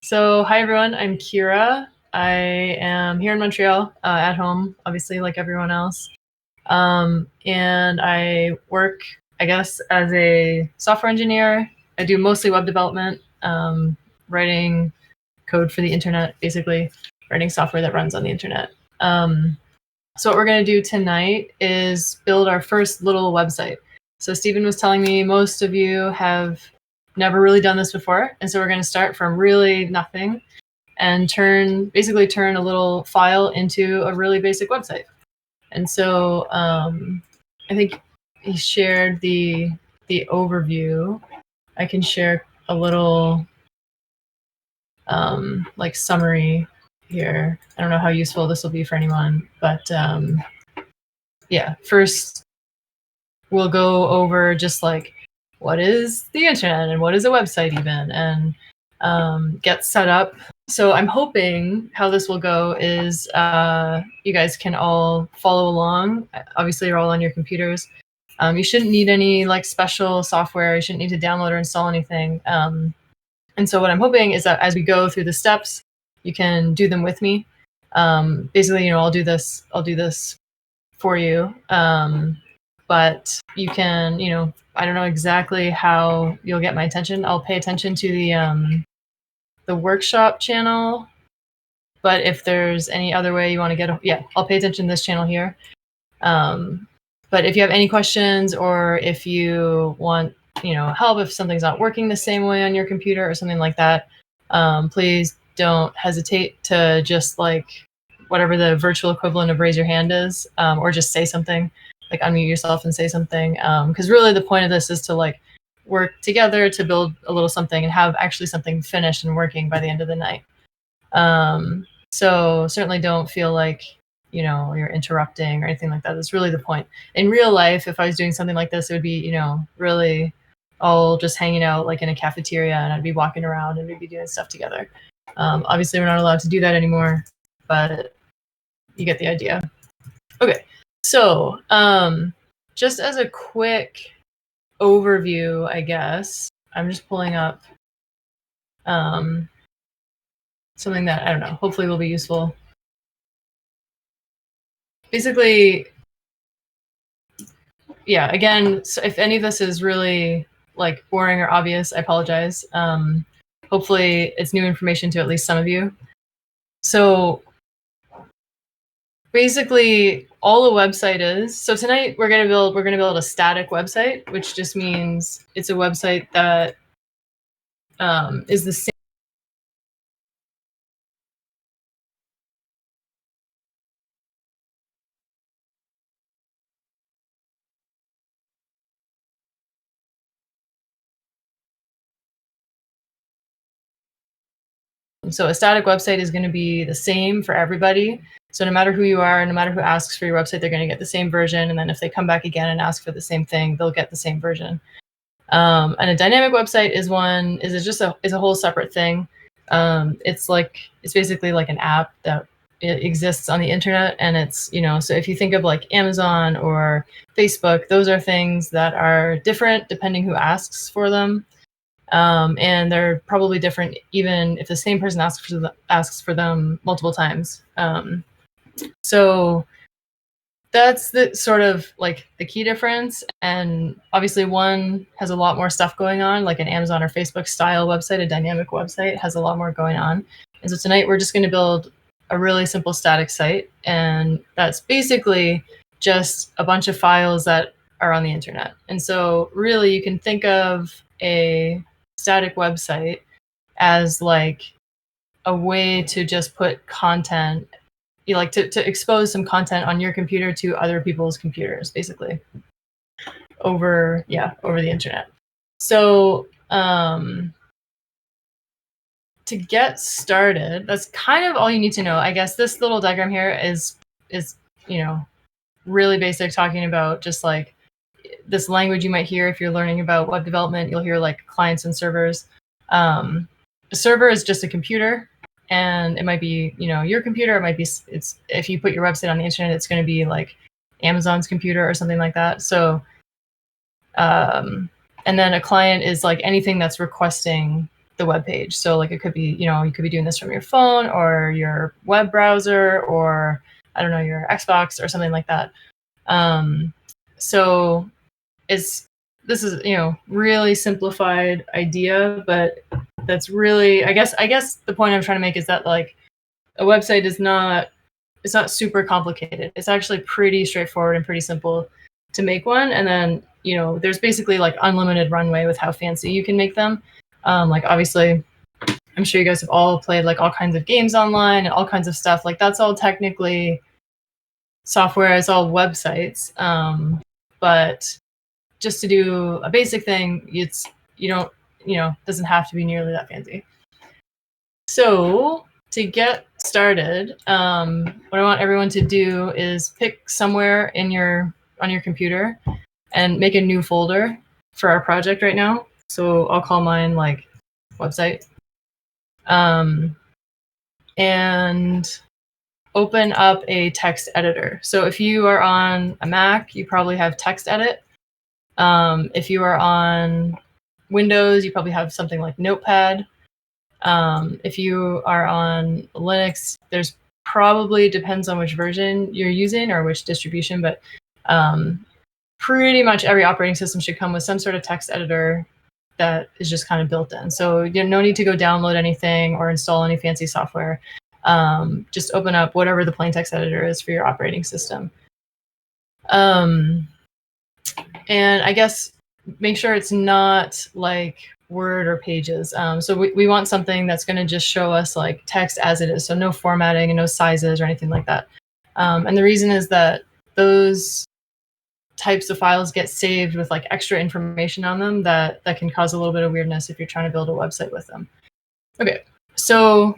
So, hi everyone, I'm Kira. I am here in Montreal at home, obviously, like everyone else. And I work, I guess, as a software engineer. I do mostly web development, writing code for the internet, basically, writing software that runs on the internet. So, what we're going to do tonight is build our first little website. So, Stephen was telling me most of you have never really done this before. And so, we're going to start from really nothing and basically turn a little file into a really basic website. And so I think he shared the overview. I can share a little like summary here. I don't know how useful this will be for anyone, but yeah, first we'll go over just like what is the internet and what is a website even, and get set up. So I'm hoping how this will go is you guys can all follow along. Obviously, you're all on your computers. You shouldn't need any like special software. You shouldn't need to download or install anything. And so what I'm hoping is that as we go through the steps, you can do them with me. Basically, I'll do this for you. But you can, I don't know exactly how you'll get my attention. I'll pay attention to the workshop channel, but if there's any other way you want to I'll pay attention to this channel here. But if you have any questions, or if you want help if something's not working the same way on your computer or something like that, please don't hesitate to just like whatever the virtual equivalent of raise your hand is, or just say something, like unmute yourself and say something, because really the point of this is to like work together to build a little something and have actually something finished and working by the end of the night. So certainly don't feel like you're interrupting or anything like that. That's really the point. In real life, if I was doing something like this, it would be really all just hanging out like in a cafeteria, and I'd be walking around and we'd be doing stuff together. Obviously we're not allowed to do that anymore, but you get the idea. Okay, so just as a quick overview, I guess I'm just pulling up something that I don't know, hopefully will be useful. Basically, yeah, again, so if any of this is really like boring or obvious, I apologize. Hopefully it's new information to at least some of you. So basically all a website is, so tonight we're gonna build a static website, which just means it's a website that is the same. So a static website is going to be the same for everybody. So no matter who you are, no matter who asks for your website, they're going to get the same version. And then if they come back again and ask for the same thing, they'll get the same version. And a dynamic website is a whole separate thing. It's basically like an app that it exists on the internet, and it's so if you think of like Amazon or Facebook, those are things that are different depending who asks for them. And they're probably different even if the same person asks for them multiple times. So that's the sort of like the key difference. And obviously one has a lot more stuff going on, like an Amazon or Facebook style website. A dynamic website has a lot more going on. And so tonight we're just going to build a really simple static site, and that's basically just a bunch of files that are on the internet. And so really you can think of a static website as like a way to just put content, like to expose some content on your computer to other people's computers, basically over the internet. So to get started, that's kind of all you need to know. I guess this little diagram here is really basic, talking about just like this language you might hear if you're learning about web development. You'll hear like clients and servers. A server is just a computer, and it might be your computer. It might be if you put your website on the internet, it's going to be like Amazon's computer or something like that. So and then a client is like anything that's requesting the web page. So like it could be, you could be doing this from your phone or your web browser or I don't know, your Xbox or something like that. So this is really simplified idea, but that's really I guess the point I'm trying to make is that like a website is not super complicated. It's actually pretty straightforward and pretty simple to make one. And then there's basically like unlimited runway with how fancy you can make them. Like obviously, I'm sure you guys have all played like all kinds of games online and all kinds of stuff. Like that's all technically software. It's all websites. But just to do a basic thing, doesn't have to be nearly that fancy. So to get started, what I want everyone to do is pick somewhere on your computer and make a new folder for our project right now. So I'll call mine like website. And open up a text editor. So if you are on a Mac, you probably have TextEdit. If you are on Windows, you probably have something like Notepad. If you are on Linux, there's probably, depends on which version you're using or which distribution, but pretty much every operating system should come with some sort of text editor that is just kind of built in. So no need to go download anything or install any fancy software. Just open up whatever the plain text editor is for your operating system. And I guess make sure it's not like Word or Pages. So we want something that's going to just show us like text as it is. So no formatting and no sizes or anything like that. And the reason is that those types of files get saved with like extra information on them that can cause a little bit of weirdness if you're trying to build a website with them. Okay, so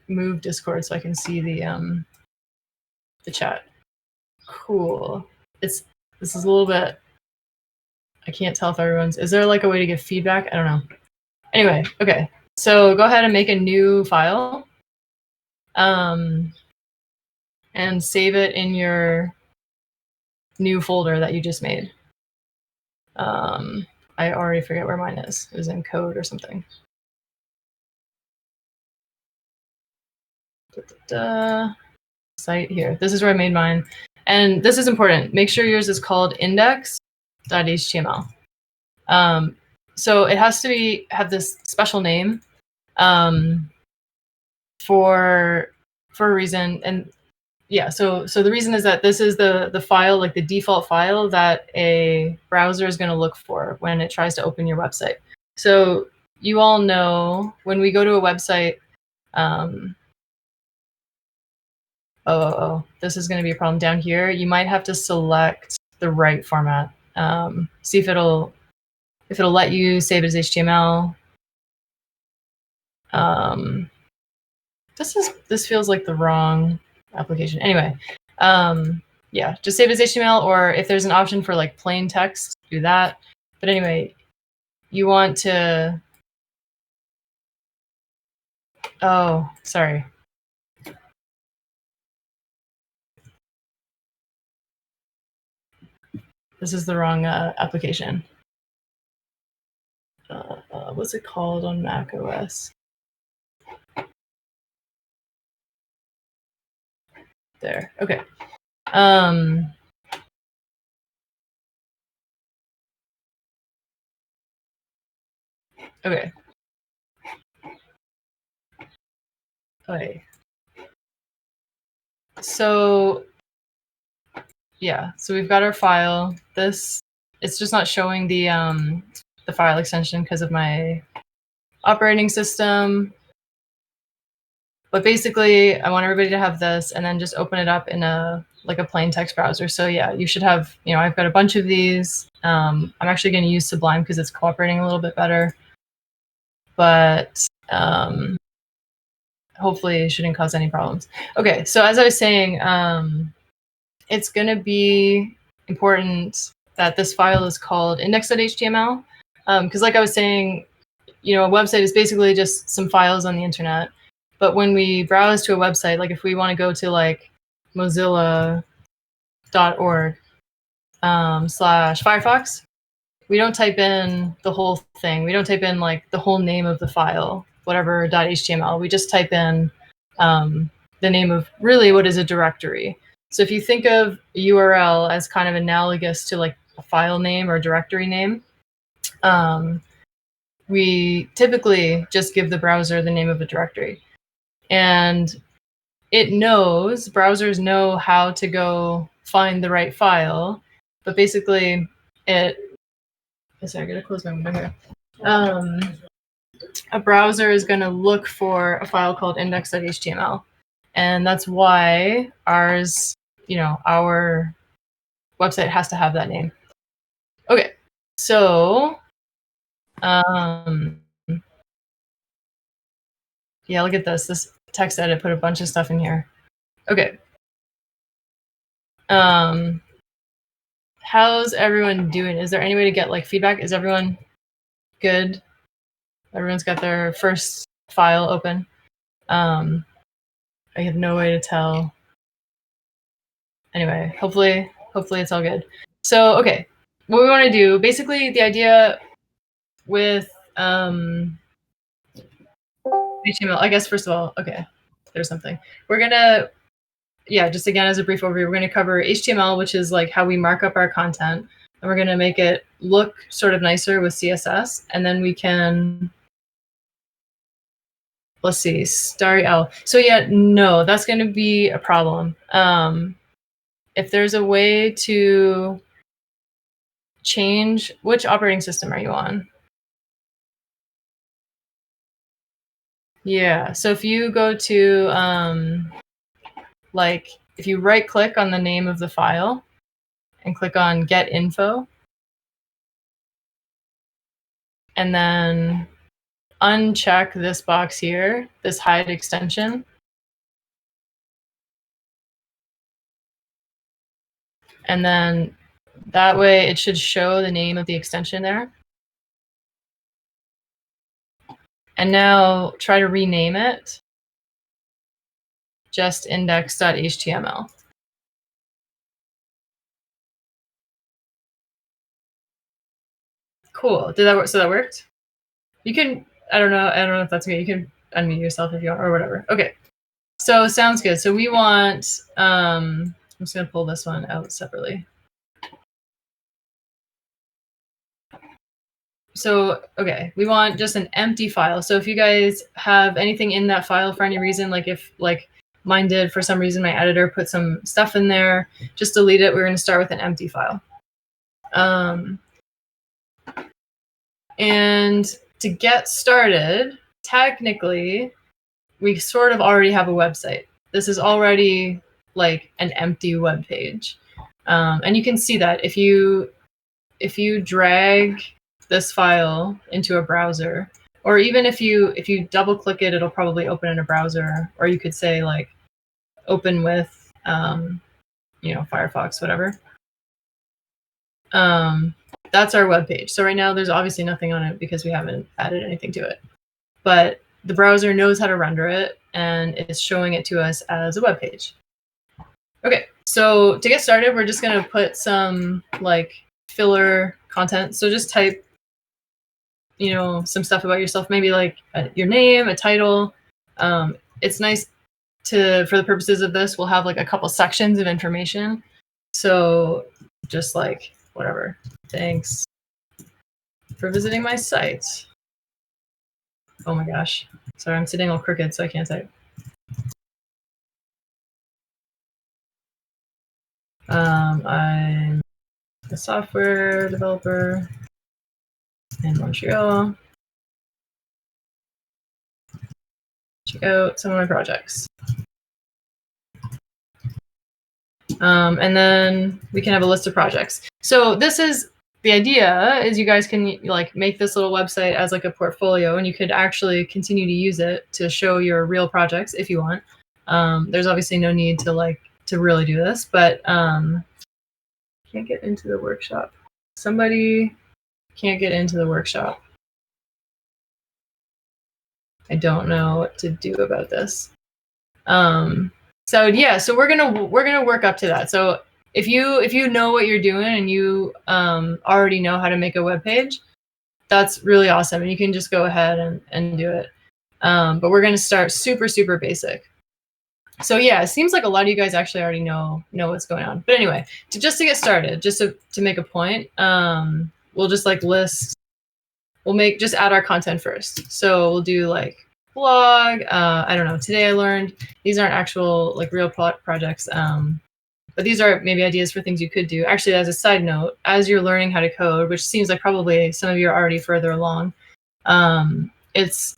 move Discord so I can see the chat. Cool. This is a little bit, I can't tell if everyone's, is there like a way to give feedback? I don't know. Anyway, okay. So go ahead and make a new file. And save it in your new folder that you just made. I already forget where mine is. It was in code or something. Site here. This is where I made mine. And this is important. Make sure yours is called index.html. So it has to have this special name for a reason. And yeah, so the reason is that this is the file, like the default file that a browser is going to look for when it tries to open your website. So you all know when we go to a website, this is going to be a problem down here. You might have to select the right format. See if it'll let you save it as HTML. This feels like the wrong application. Anyway, yeah, just save it as HTML, or if there's an option for like plain text, do that. But anyway, you want to, oh, sorry. This is the wrong application. What's it called on Mac OS? There, okay. Okay. Okay. So yeah, so we've got our file. It's just not showing the file extension because of my operating system. But basically, I want everybody to have this, and then just open it up in a plain text browser. So yeah, you should have, I've got a bunch of these. I'm actually going to use Sublime because it's cooperating a little bit better. But hopefully it shouldn't cause any problems. Okay, so as I was saying, it's going to be important that this file is called index.html. Because like I was saying, a website is basically just some files on the internet. But when we browse to a website, like if we want to go to like mozilla.org /Firefox, we don't type in the whole thing. We don't type in like the whole name of the file, whatever .html. We just type in the name of really what is a directory. So if you think of URL as kind of analogous to like a file name or directory name, we typically just give the browser the name of a directory. And it knows, browsers know how to go find the right file, but basically sorry, I gotta close my window here. A browser is gonna look for a file called index.html. And that's why ours, our website has to have that name. Okay, so, yeah, look at this. This text edit put a bunch of stuff in here. Okay. How's everyone doing? Is there any way to get like feedback? Is everyone good? Everyone's got their first file open. I have no way to tell. Anyway, hopefully it's all good. So, okay, what we want to do, basically the idea with HTML, I guess first of all, okay, there's something. We're gonna, just again as a brief overview, we're gonna cover HTML, which is like how we mark up our content, and we're gonna make it look sort of nicer with CSS, and then we can, let's see, starry L. So yeah, no, that's gonna be a problem. If there's a way to change, which operating system are you on? Yeah, so if you go to, if you right click on the name of the file and click on get info, and then uncheck this box here, this hide extension, and then that way it should show the name of the extension there. And now try to rename it just index.html. Cool. Did that work? So that worked? You can, I don't know if that's good. You can unmute yourself if you want or whatever. Okay. So sounds good. So we want, I'm just going to pull this one out separately. So, okay, we want just an empty file. So if you guys have anything in that file for any reason, like if mine did for some reason, my editor put some stuff in there, just delete it. We're going to start with an empty file. And to get started, technically, we sort of already have a website. This is already like an empty web page. And you can see that if you drag this file into a browser, or even if you double click it, it'll probably open in a browser, or you could say like open with Firefox, whatever. That's our web page. So right now there's obviously nothing on it because we haven't added anything to it, but the browser knows how to render it and it's showing it to us as a web page. Okay, so to get started, we're just going to put some like filler content. So just type some stuff about yourself, maybe like your name, a title. It's nice for the purposes of this, we'll have like a couple sections of information. So just like whatever, thanks for visiting my site. Oh my gosh, sorry, I'm sitting all crooked, so I can't type. I'm a software developer in Montreal. Check out some of my projects. And then we can have a list of projects. So this is the idea, is you guys can like make this little website as like a portfolio, and you could actually continue to use it to show your real projects if you want. There's obviously no need to really do this, but can't get into the workshop. Somebody can't get into the workshop. I don't know what to do about this. So yeah, so we're gonna work up to that. So if you know what you're doing and you already know how to make a web page, that's really awesome, and you can just go ahead and do it. But we're going to start super basic. So yeah, it seems like a lot of you guys actually already know what's going on. But anyway, just to get started, just to make a point, we'll just like list. We'll just add our content first. So we'll do like blog. I don't know. Today I learned. These aren't actual like real projects. But these are maybe ideas for things you could do. Actually, as a side note, as you're learning how to code, which seems like probably some of you are already further along, it's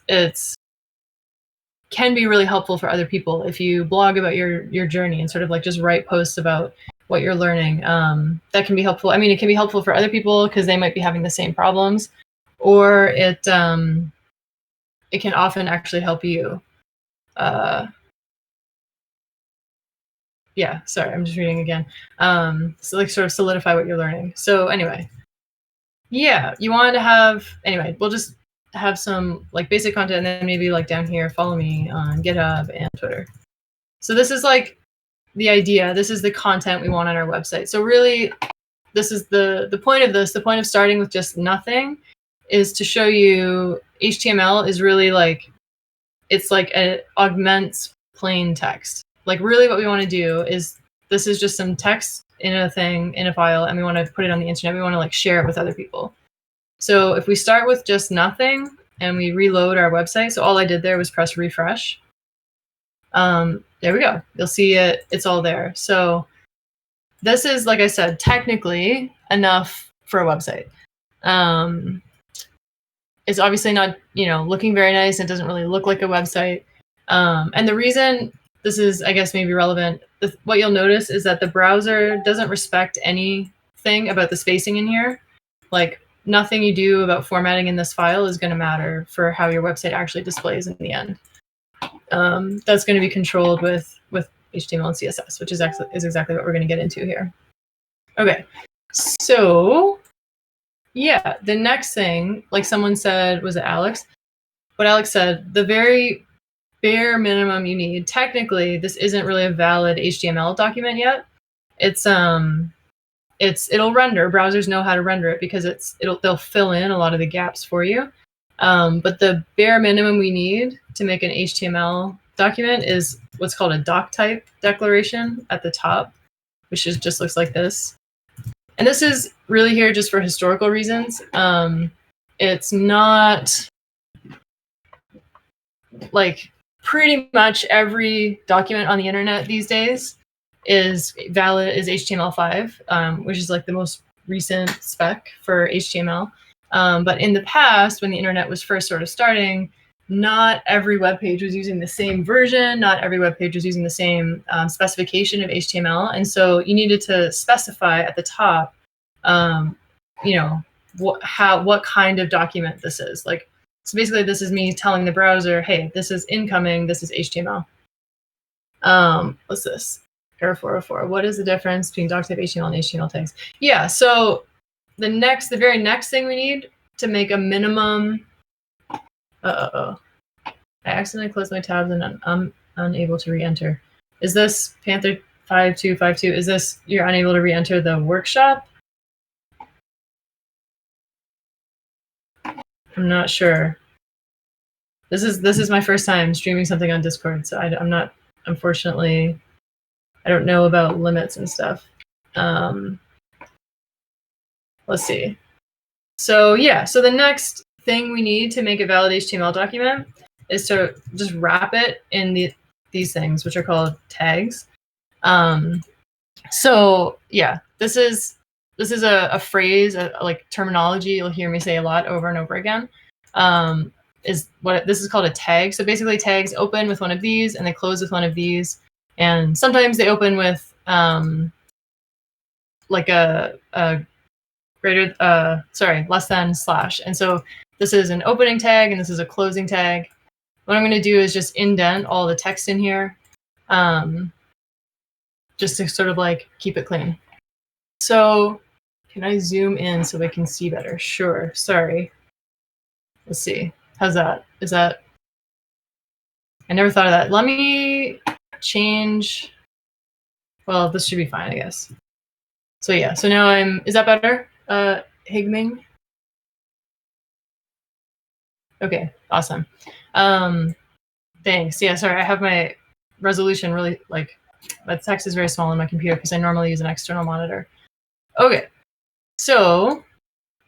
can be really helpful for other people if you blog about your journey and sort of like just write posts about what you're learning. That can be helpful. I mean, it can be helpful for other people because they might be having the same problems, or it can often actually help you. Yeah, sorry, I'm just reading again. So like sort of solidify what you're learning. So anyway, yeah, you wanted to have, anyway, we'll just have some like basic content, and then maybe like down here, follow me on GitHub and Twitter. So this is like the idea. This is the content we want on our website. So really, this is the point of this. The point of starting with just nothing is to show you HTML is really like, it's like it augments plain text. Like really what we want to do is, this is just some text in a thing, in a file, and we want to put it on the internet. We want to like share it with other people. So if we start with just nothing and we reload our website, so all I did there was press refresh. There we go. You'll see it. It's all there. So this is, like I said, technically enough for a website. It's obviously not, looking very nice. It doesn't really look like a website. And the reason this is, I guess, maybe relevant, what you'll notice is that the browser doesn't respect anything about the spacing in here. Like nothing you do about formatting in this file is going to matter for how your website actually displays in the end. That's going to be controlled with HTML and CSS, which is exactly what we're going to get into here. Okay, so yeah, the next thing, like someone said, was it Alex? What Alex said, the very bare minimum you need. Technically, this isn't really a valid HTML document yet. It'll render. Browsers know how to render it because they'll fill in a lot of the gaps for you. But the bare minimum we need to make an HTML document is what's called a Doctype Declaration at the top, which just looks like this. And this is really here just for historical reasons. It's not like pretty much every document on the internet these days is HTML5, which is like the most recent spec for HTML. But in the past, when the internet was first sort of starting, not every web page was using the same version. Not every web page was using the same specification of HTML. And so you needed to specify at the top, what kind of document this is. Like, so basically this is me telling the browser, hey, this is incoming, this is HTML. What's this? Error 404. What is the difference between Doctype HTML and HTML tags? Yeah, so the very next thing we need to make a minimum, I accidentally closed my tabs and I'm unable to re-enter. Is this Panther 5252? Is this you're unable to re-enter the workshop? I'm not sure. This is my first time streaming something on Discord, so I'm not, unfortunately, I don't know about limits and stuff. Let's see. So yeah, so the next thing we need to make a valid HTML document is to just wrap it in these things, which are called tags. So yeah, this is a phrase, like terminology you'll hear me say a lot over and over again. This is called a tag. So basically, tags open with one of these and they close with one of these, and sometimes they open with like a less than slash. And so this is an opening tag and this is a closing tag. What I'm going to do is just indent all the text in here, just to sort of like keep it clean. So can I zoom in so I can see better? Sure. Sorry. Let's see. How's that? Is that? I never thought of that. Let me change. Well, this should be fine, I guess. So yeah, so now is that better, Higming? Okay, awesome. Thanks. Yeah, sorry, I have my resolution really, like, the text is very small on my computer because I normally use an external monitor. Okay, so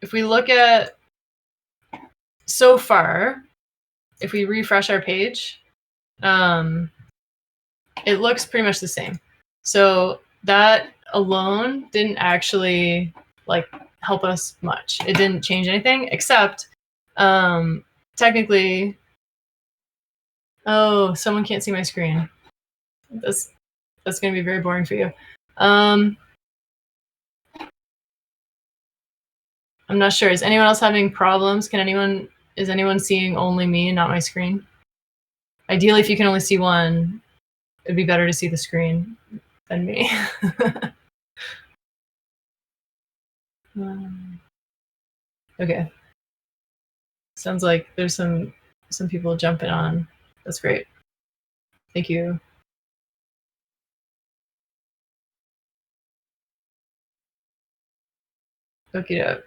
if we look at so far, if we refresh our page, it looks pretty much the same. So that alone didn't actually like help us much. It didn't change anything except technically. Oh, someone can't see my screen. That's going to be very boring for you. I'm not sure. Is anyone else having problems? Is anyone seeing only me and not my screen? Ideally, if you can only see one, it'd be better to see the screen than me. Okay. Sounds like there's some people jumping on. That's great. Thank you. Okie doke.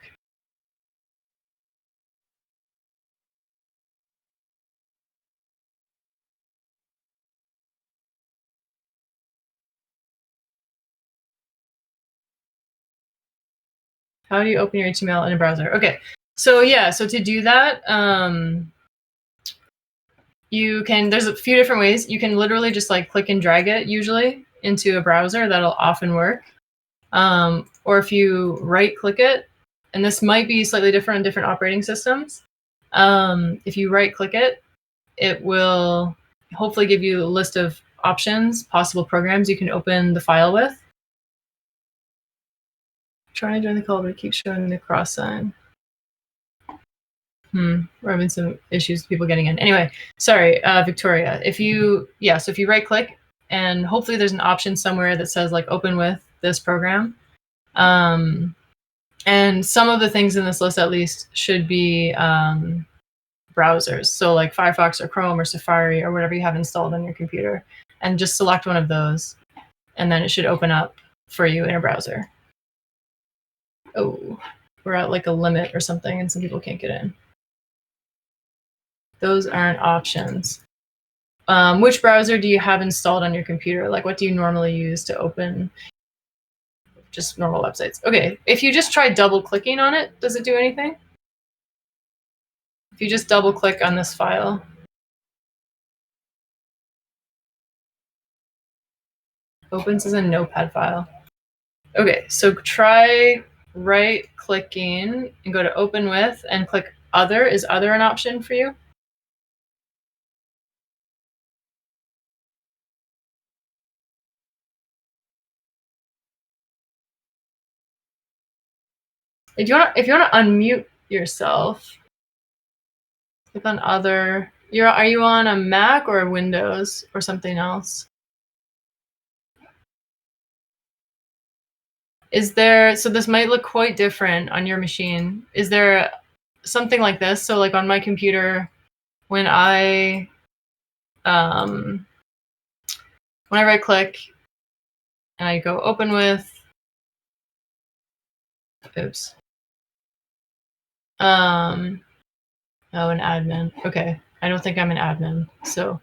How do you open your HTML in a browser? Okay, so yeah, so to do that, you can, there's a few different ways. You can literally just like click and drag it usually into a browser. That'll often work. Or if you right click it, and this might be slightly different on different operating systems. If you right click it, it will hopefully give you a list of options, possible programs you can open the file with. Trying to join the call, but it keeps showing the cross sign. We're having some issues with people getting in. Anyway, sorry, Victoria. So if you right click, and hopefully there's an option somewhere that says like open with this program. And some of the things in this list at least should be browsers. So like Firefox or Chrome or Safari or whatever you have installed on your computer. And just select one of those, and then it should open up for you in a browser. Oh, we're at like a limit or something, and some people can't get in. Those aren't options. Which browser do you have installed on your computer? Like, what do you normally use to open just normal websites? Okay, if you just try double clicking on it, does it do anything? If you just double click on this file, opens as a notepad file. Okay, so try right clicking and go to open with and click other. Is other an option for you? If you want to unmute yourself, click on other. Are you on a Mac or a Windows or something else? Is there, so this might look quite different on your machine. Is there something like this? So like on my computer, when I right click and I go open with, oops. Oh, an admin. Okay. I don't think I'm an admin. So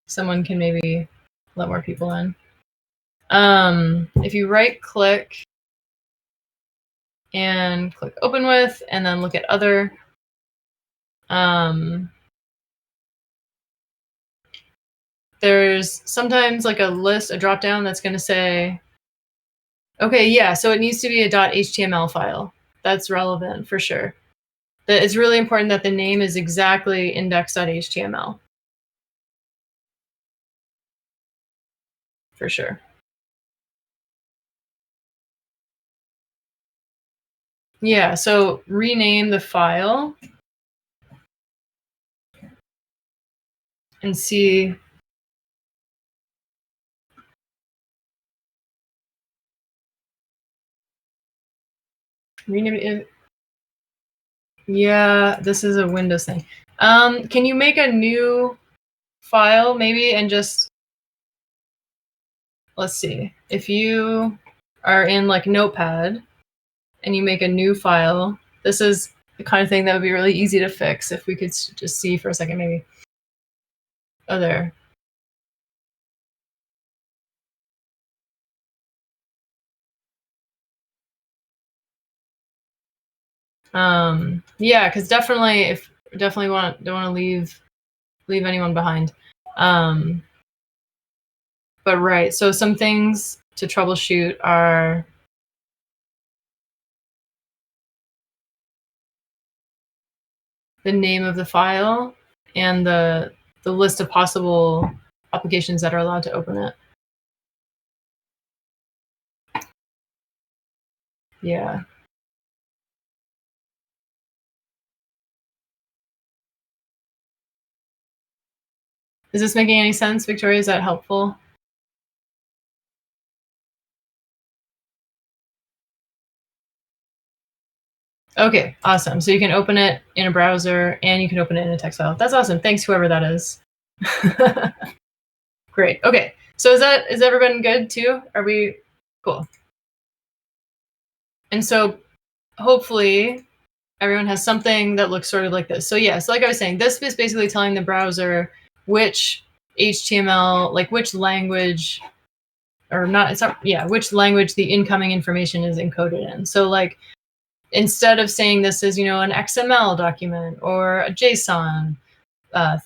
someone can maybe let more people in. If you right click and click open with and then look at other, there's sometimes like a list, a drop down that's going to say, okay, yeah, so it needs to be a .html file. That's relevant for sure. It's really important that the name is exactly index.html. For sure. Yeah, so rename the file and see. Rename it. Yeah, this is a Windows thing. Can you make a new file maybe and just, let's see, if you are in like Notepad and you make a new file, this is the kind of thing that would be really easy to fix if we could just see for a second maybe. Oh, there. Yeah, because definitely don't want to leave anyone behind. But right, so some things to troubleshoot are the name of the file and the list of possible applications that are allowed to open it. Yeah. Is this making any sense, Victoria? Is that helpful? Okay, awesome. So you can open it in a browser and you can open it in a text file. That's awesome. Thanks, whoever that is. Great. Okay. So is everyone good too? Are we cool? And so hopefully everyone has something that looks sort of like this. So yeah, so like I was saying, this is basically telling the browser which HTML, like which language, or not, it's not, yeah, which language the incoming information is encoded in. So like, instead of saying this is, an XML document or a JSON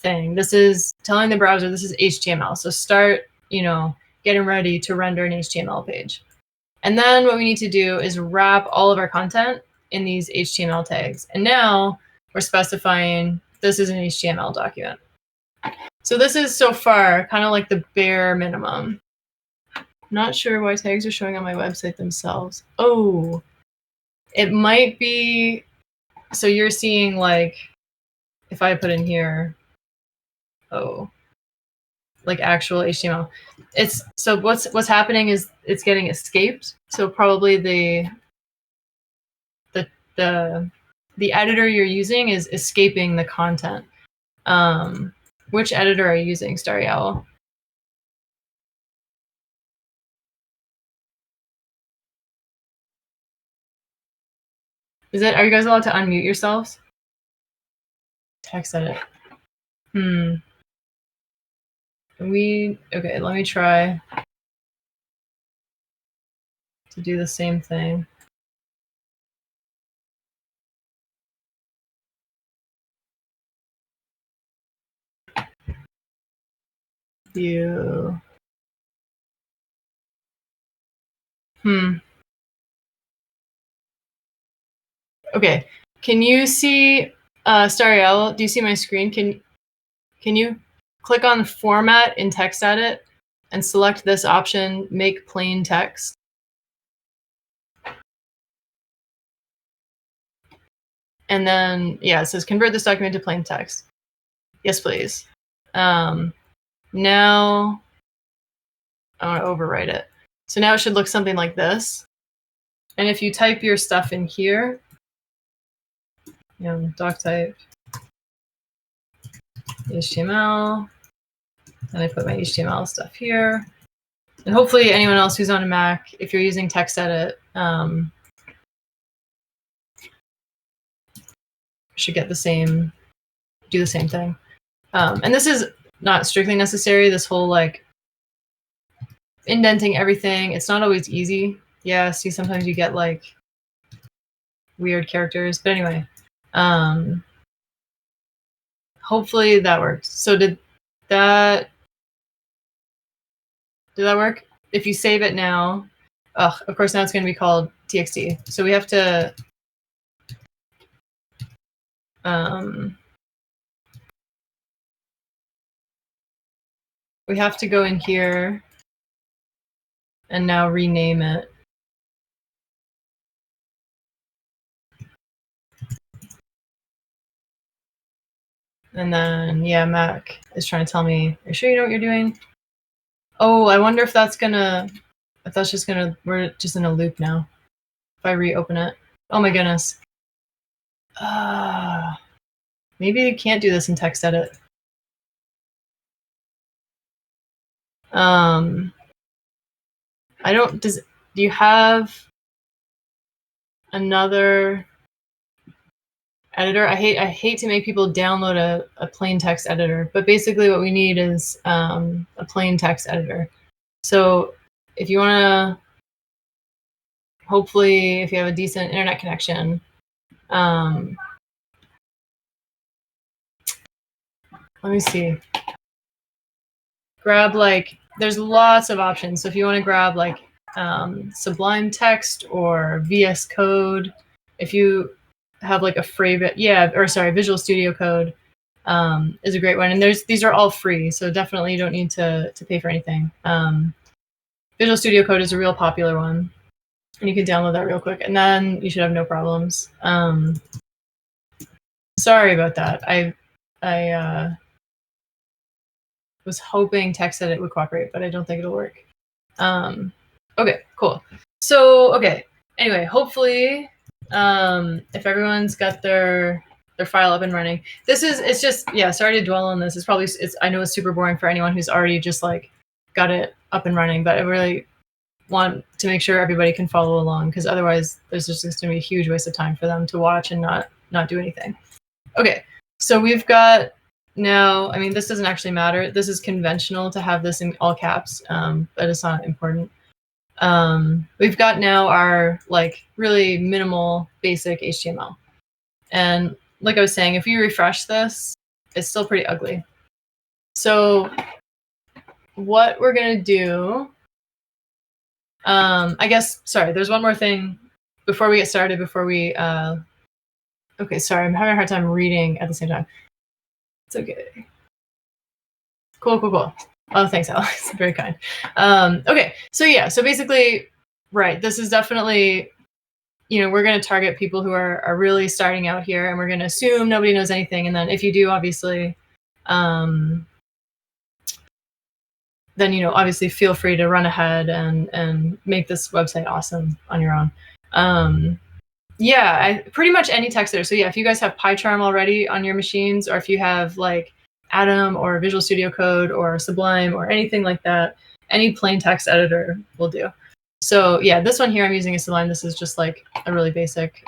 thing, this is telling the browser this is HTML. So start, getting ready to render an HTML page. And then what we need to do is wrap all of our content in these HTML tags. And now we're specifying this is an HTML document. So this is so far kind of like the bare minimum. Not sure why tags are showing on my website themselves. Oh, it might be, so you're seeing like, if I put in here, like actual HTML. It's so what's happening is it's getting escaped. So probably the editor you're using is escaping the content. Which editor are you using, Starry Owl? Are you guys allowed to unmute yourselves? Text edit. Okay, let me try to do the same thing. View. Okay, can you see, Starry Owl, do you see my screen? Can you click on Format in Text Edit and select this option, Make Plain Text? And then, yeah, it says convert this document to plain text. Yes, please. Now I want to overwrite it. So now it should look something like this. And if you type your stuff in here, Doctype HTML, and I put my HTML stuff here. And hopefully anyone else who's on a Mac, if you're using TextEdit, should get do the same thing. And this is not strictly necessary, this whole like indenting everything. It's not always easy. Yeah, see, sometimes you get like weird characters. But anyway, hopefully that works. So did that work? If you save it now, of course now it's going to be called txt. So we have to go in here and now rename it. And then, yeah, Mac is trying to tell me, are you sure you know what you're doing? Oh, I wonder if we're just in a loop now. If I reopen it. Oh my goodness. Maybe you can't do this in TextEdit. I don't, do you have another editor? I hate to make people download a plain text editor, but basically what we need is a plain text editor. So if you want to, hopefully if you have a decent internet connection, let me see. Grab like, there's lots of options. So if you want to grab like Sublime Text or VS Code, if you have like a Visual Studio Code is a great one. And these are all free, so definitely you don't need to pay for anything. Visual Studio Code is a real popular one, and you can download that real quick, and then you should have no problems. Sorry about that. I was hoping TextEdit would cooperate, but I don't think it'll work. Okay, cool. So, okay. Anyway, hopefully, if everyone's got their file up and running, it's just, yeah, sorry to dwell on this. I know it's super boring for anyone who's already just like got it up and running, but I really want to make sure everybody can follow along, because otherwise there's just going to be a huge waste of time for them to watch and not do anything. Okay, so we've got now, I mean, this doesn't actually matter. This is conventional to have this in all caps, but it's not important. We've got now our like really minimal basic HTML. And like I was saying, if you refresh this, it's still pretty ugly. So what we're going to do, I guess, sorry, there's one more thing before we get started, okay, sorry, I'm having a hard time reading at the same time. It's okay. Cool. Oh, thanks, Alex. Very kind. Okay, so yeah, so basically, right, this is definitely, we're going to target people who are really starting out here, and we're going to assume nobody knows anything. And then if you do, obviously, then, obviously feel free to run ahead and make this website awesome on your own. Yeah, pretty much any text editor. So yeah, if you guys have PyCharm already on your machines, or if you have like Atom or Visual Studio Code or Sublime or anything like that, any plain text editor will do. So yeah, this one here I'm using a Sublime. This is just like a really basic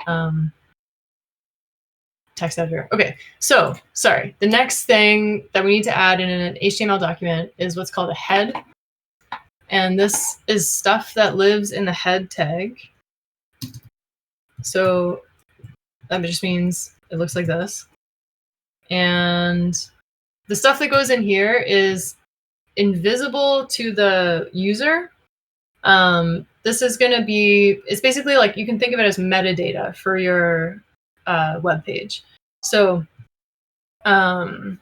text editor. Okay, so sorry. The next thing that we need to add in an HTML document is what's called a head. And this is stuff that lives in the head tag. So that just means it looks like this. And the stuff that goes in here is invisible to the user. This is going to be, it's basically like, you can think of it as metadata for your web page. So the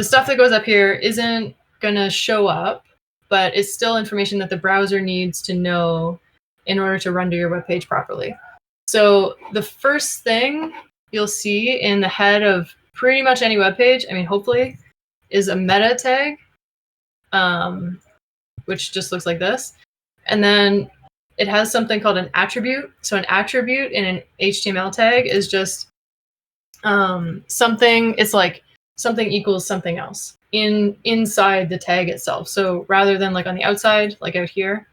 stuff that goes up here isn't going to show up, but it's still information that the browser needs to know in order to render your web page properly. So the first thing you'll see in the head of pretty much any web page, I mean, hopefully, is a meta tag, which just looks like this. And then it has something called an attribute. So an attribute in an HTML tag is just something, it's like something equals something else inside the tag itself. So rather than like on the outside, like out here,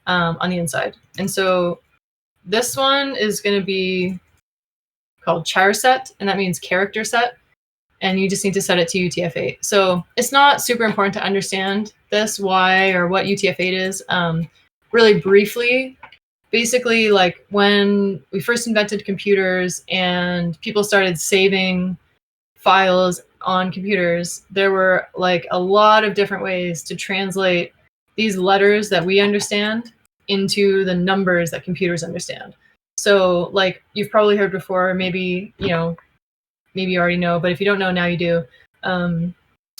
on the inside. And so this one is going to be called char set, and that means character set. And you just need to set it to UTF-8. So it's not super important to understand this, why or what UTF-8 is. Really briefly, basically, like when we first invented computers and people started saving files on computers, there were like a lot of different ways to translate these letters that we understand into the numbers that computers understand. So like you've probably heard before, maybe you already know, but if you don't know, now you do.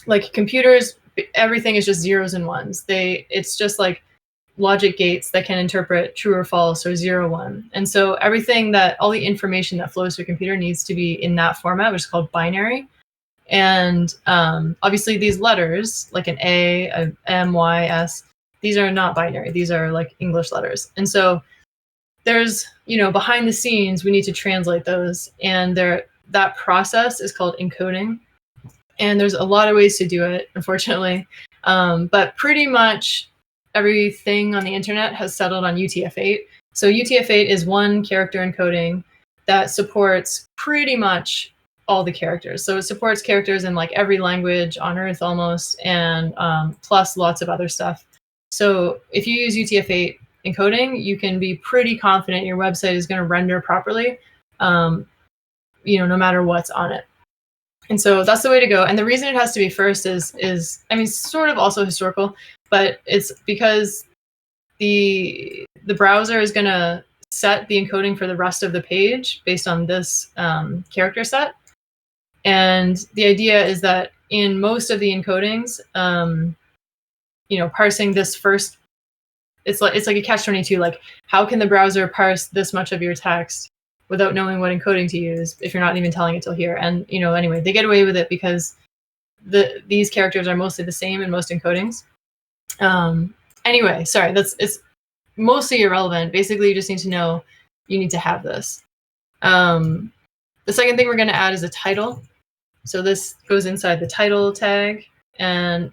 Like computers, everything is just zeros and ones. It's just like logic gates that can interpret true or false or 0, 1. And so all the information that flows through a computer needs to be in that format, which is called binary. And obviously these letters, like an A, an M, Y, S, these are not binary. These are like English letters. And so there's, behind the scenes, we need to translate those. And that process is called encoding. And there's a lot of ways to do it, unfortunately. But pretty much everything on the internet has settled on UTF-8. So UTF-8 is one character encoding that supports pretty much all the characters. So it supports characters in like every language on Earth almost, and plus lots of other stuff. So if you use UTF-8 encoding, you can be pretty confident your website is going to render properly, no matter what's on it. And so that's the way to go. And the reason it has to be first is I mean, sort of also historical, but it's because the browser is going to set the encoding for the rest of the page based on this character set. And the idea is that in most of the encodings, parsing this first, it's like a catch-22. Like, how can the browser parse this much of your text without knowing what encoding to use if you're not even telling it till here? And anyway, they get away with it because these characters are mostly the same in most encodings. Anyway, sorry, it's mostly irrelevant. Basically, you just need to know you need to have this. The second thing we're going to add is a title. So this goes inside the title tag, and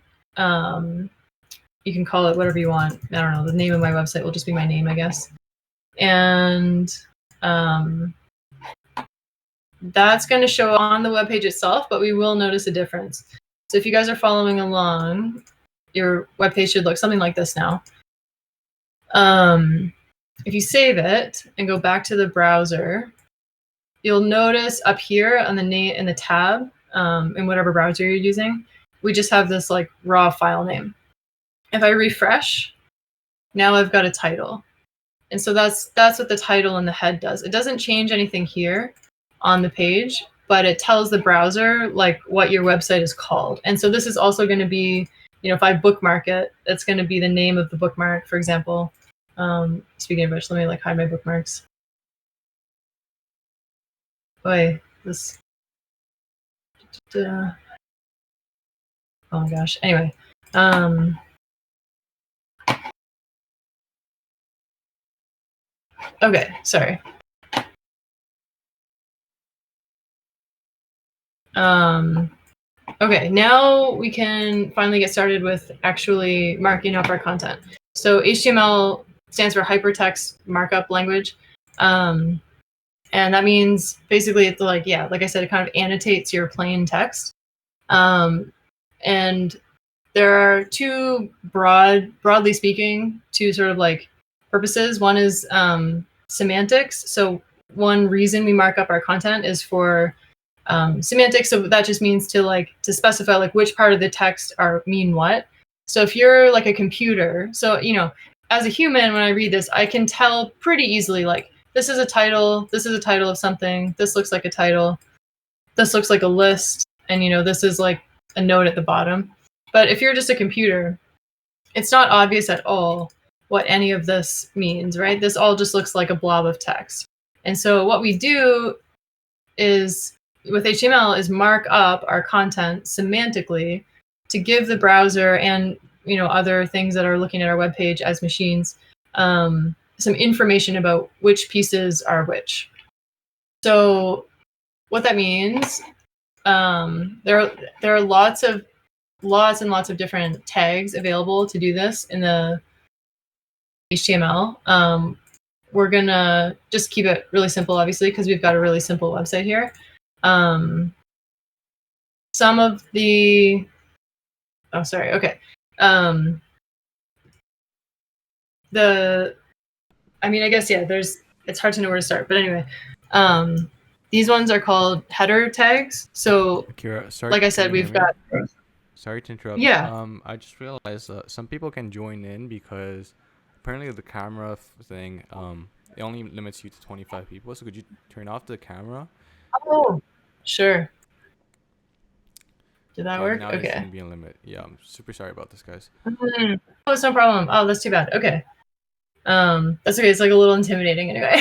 you can call it whatever you want. I don't know. The name of my website will just be my name, I guess. And that's going to show on the web page itself, but we will notice a difference. So if you guys are following along, your web page should look something like this now. If you save it and go back to the browser, you'll notice up here on the name in the tab, in whatever browser you're using, we just have this like raw file name. If I refresh, now I've got a title. And so that's what the title and the head does. It doesn't change anything here on the page, but it tells the browser like what your website is called. And so this is also going to be, if I bookmark it, it's going to be the name of the bookmark, for example. Speaking of which, let me like hide my bookmarks. Boy, this. Oh my gosh. Anyway. Okay, sorry. Okay, now we can finally get started with actually marking up our content. So HTML stands for Hypertext Markup Language. And that means basically it's like I said, it kind of annotates your plain text. And there are two broadly speaking, two sort of like purposes. One is semantics. So one reason we mark up our content is for semantics. So that just means to specify like which part of the text mean what. So if you're like a computer, so as a human, when I read this, I can tell pretty easily like this is a title of something, this looks like a title, this looks like a list, and this is like a note at the bottom. But if you're just a computer, it's not obvious at all what any of this means, right? This all just looks like a blob of text. And so what we do is with HTML is mark up our content semantically to give the browser and other things that are looking at our web page as machines some information about which pieces are which. So what that means, there are lots and lots of different tags available to do this in the HTML. We're gonna just keep it really simple, obviously, because we've got a really simple website here. Some of the it's hard to know where to start, but anyway, these ones are called header tags. So Kira, sorry, like I said, we've got. Sorry to interrupt. Yeah. I just realized some people can join in because apparently the camera thing it only limits you to 25 people. So could you turn off the camera? Oh, sure. Did that work? Now Okay. there shouldn't be a limit. Yeah, I'm super sorry about this, guys. Oh, it's no problem. Oh, that's too bad. Okay. That's okay. It's like a little intimidating anyway.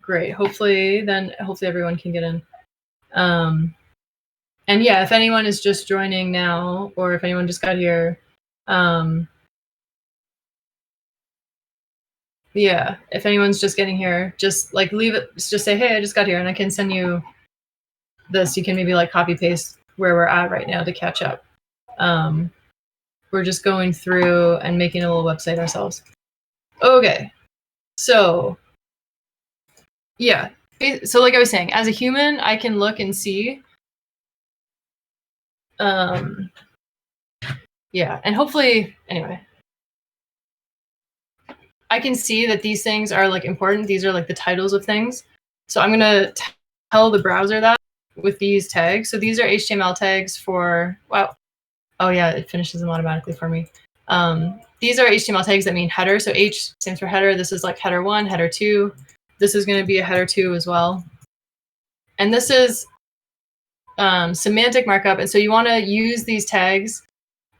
Great. Hopefully everyone can get in. And yeah, if anyone is just joining now, or if anyone just got here, if anyone's just getting here, just like leave it, just say, hey, I just got here, and I can send you this. You can maybe like copy paste where we're at right now to catch up. we're just going through and making a little website ourselves. Okay, so yeah. So like I was saying, as a human, I can look and see. Yeah, and hopefully, anyway, I can see that these things are like important. These are like the titles of things. So I'm gonna tell the browser that with these tags. So these are HTML tags for, wow. Oh yeah, it finishes them automatically for me. These are HTML tags that mean header. So H stands for header. This is like header 1, header 2. This is gonna be a header 2 as well. And this is semantic markup. And so you wanna use these tags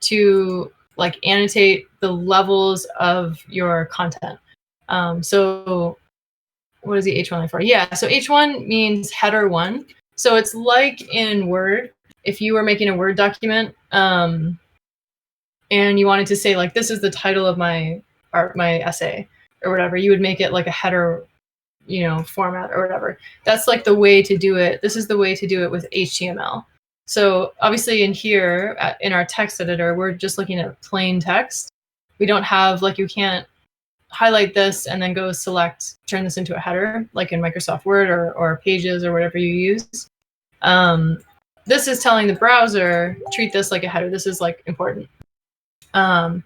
to like annotate the levels of your content. So what is the H1 for? Yeah, so H1 means header 1. So it's like in Word, if you were making a Word document and you wanted to say like, this is the title of my essay or whatever, you would make it like a header, format or whatever. That's like the way to do it. This is the way to do it with HTML. So obviously in here, in our text editor, we're just looking at plain text. We don't have, like, you can't highlight this and then go select, turn this into a header, like in Microsoft Word or Pages or whatever you use. This is telling the browser, treat this like a header. This is like important. Awesome.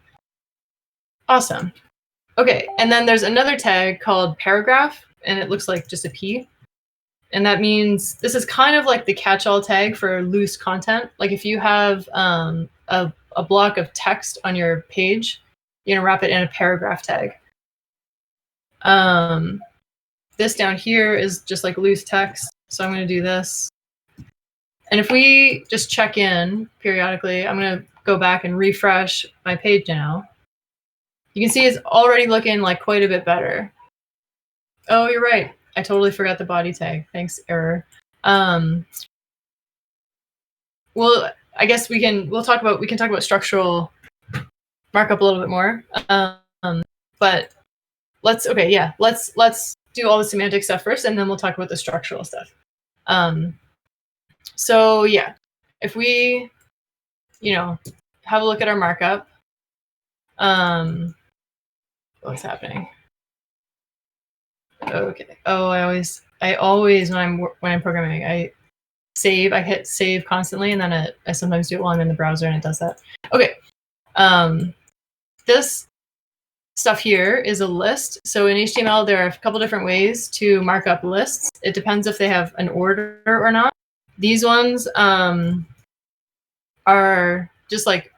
Okay, and then there's another tag called paragraph, and it looks like just a P. And that means this is kind of like the catch-all tag for loose content. Like if you have a block of text on your page, you're gonna wrap it in a paragraph tag. This down here is just like loose text. So I'm gonna do this. And if we just check in periodically, I'm gonna go back and refresh my page now. You can see it's already looking like quite a bit better. Oh, you're right. I totally forgot the body tag. Thanks, error. Well, I guess we can talk about structural markup a little bit more. But let's do all the semantic stuff first, and then we'll talk about the structural stuff. So yeah, if we, have a look at our markup, what's happening? Okay. Oh, I always when I'm programming, I hit save constantly, and then I sometimes do it while I'm in the browser, and it does that. Okay. This stuff here is a list. So in HTML, there are a couple different ways to mark up lists. It depends if they have an order or not. These ones are just like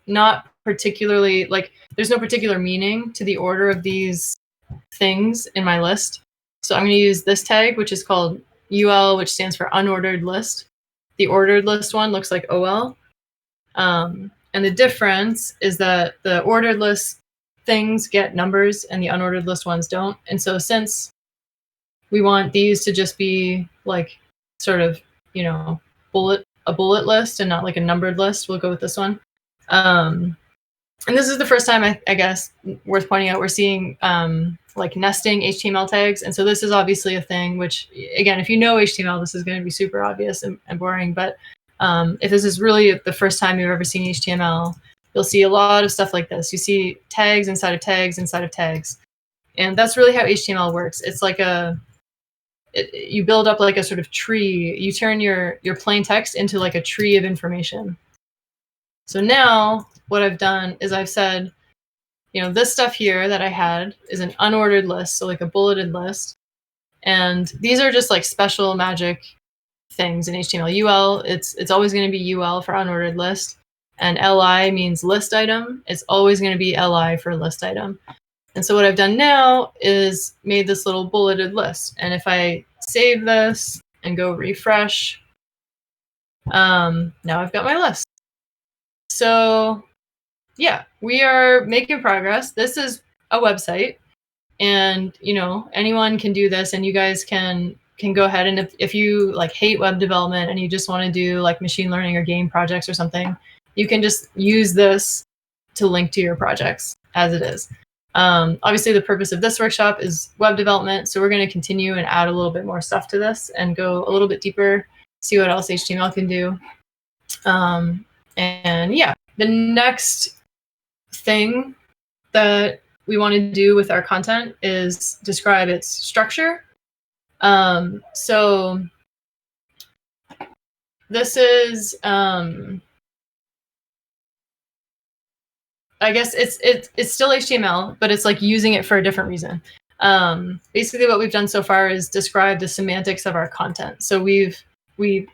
not particularly, like, there's no particular meaning to the order of these things in my list. So I'm going to use this tag, which is called UL, which stands for unordered list. The ordered list one looks like OL. And the difference is that the ordered list things get numbers and the unordered list ones don't. And so since we want these to just be like sort of, a bullet list and not like a numbered list, we'll go with this one. And this is the first time, I guess, worth pointing out, we're seeing like nesting HTML tags. And so this is obviously a thing, which, again, if you know HTML, this is going to be super obvious and boring. But if this is really the first time you've ever seen HTML, you'll see a lot of stuff like this. You see tags inside of tags inside of tags. And that's really how HTML works. It's like you build up like a sort of tree. You turn your plain text into like a tree of information. So now what I've done is I've said, this stuff here that I had is an unordered list, so like a bulleted list. And these are just like special magic things in HTML. UL, it's always going to be UL for unordered list. And LI means list item. It's always going to be LI for list item. And so what I've done now is made this little bulleted list. And if I save this and go refresh, now I've got my list. So yeah, we are making progress. This is a website, and anyone can do this, and you guys can go ahead, and if you like hate web development and you just want to do like machine learning or game projects or something, you can just use this to link to your projects as it is. Obviously, the purpose of this workshop is web development, so we're going to continue and add a little bit more stuff to this and go a little bit deeper, see what else HTML can do. And yeah, the next thing that we want to do with our content is describe its structure. So this is, I guess it's still HTML, but it's like using it for a different reason. Basically what we've done so far is describe the semantics of our content. So we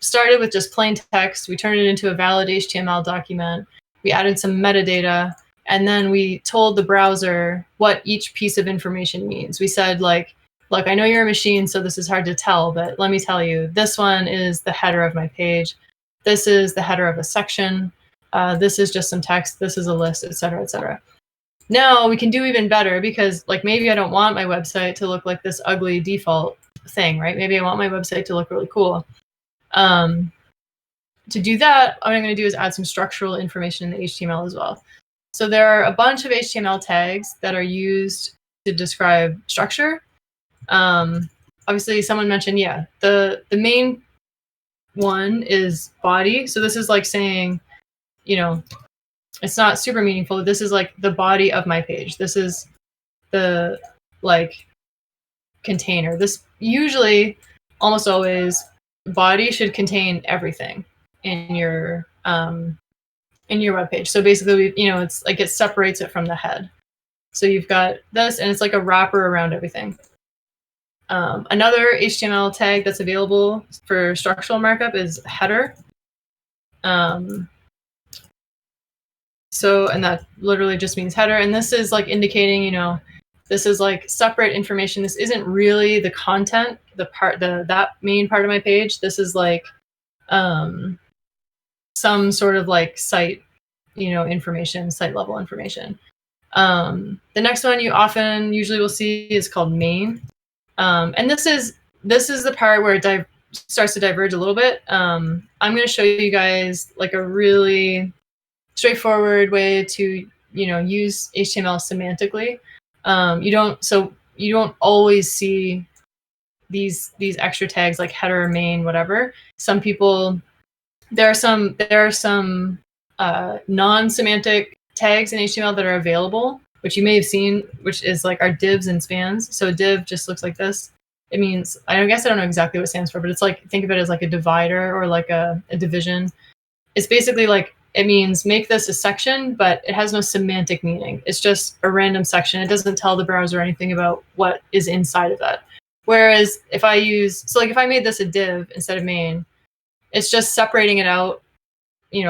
started with just plain text. We turned it into a valid HTML document. We added some metadata, and then we told the browser what each piece of information means. We said, like, look, I know you're a machine, so this is hard to tell, but let me tell you, this one is the header of my page. This is the header of a section. This is just some text. This is a list, et cetera, et cetera. Now we can do even better, because like maybe I don't want my website to look like this ugly default thing, right? Maybe I want my website to look really cool. To do that, what I'm going to do is add some structural information in the HTML as well. So there are a bunch of HTML tags that are used to describe structure. Obviously, someone mentioned, yeah, the main one is body. So this is like saying, you know, it's not super meaningful. This is like the body of my page. This is the like container. This usually, almost always, body should contain everything in your web page. So basically, it's like it separates it from the head. So you've got this, and it's like a wrapper around everything. Another HTML tag that's available for structural markup is header. And that literally just means header. And this is like indicating, this is like separate information. This isn't really the content, that main part of my page. This is like some sort of like site, information, site level information. The next one you usually will see is called main. And this is the part where it starts to diverge a little bit. I'm going to show you guys like a really straightforward way to use HTML semantically. You don't always see these extra tags like header, main, whatever. Some people, there are some non-semantic tags in HTML that are available, which you may have seen, which is like our divs and spans. So a div just looks like this. It means, I guess I don't know exactly what it stands for, but it's like, think of it as like a divider or like a division. It's basically like, it means make this a section, but it has no semantic meaning. It's just a random section. It doesn't tell the browser anything about what is inside of that. Whereas if I made this a div instead of main, it's just separating it out,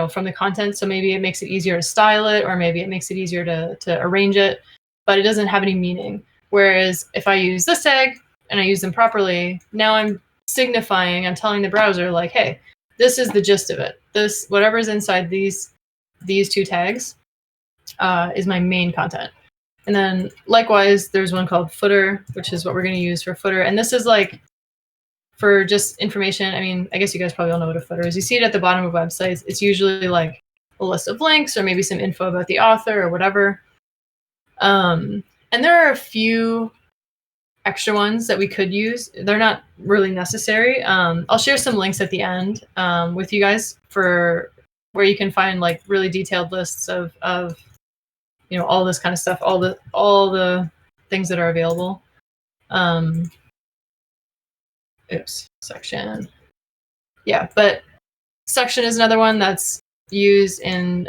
from the content. So maybe it makes it easier to style it, or maybe it makes it easier to arrange it, but it doesn't have any meaning. Whereas if I use this tag and I use them properly, now I'm telling the browser like, hey, this is the gist of it. This, whatever's inside these two tags, is my main content. And then likewise, there's one called footer, which is what we're going to use for footer. And this is like for just information. I mean, I guess you guys probably all know what a footer is. You see it at the bottom of websites. It's usually like a list of links or maybe some info about the author or whatever. And there are a few extra ones that we could use. They're not really necessary. I'll share some links at the end with you guys for where you can find like really detailed lists of all this kind of stuff, all the things that are available. Section. Yeah, but section is another one that's used in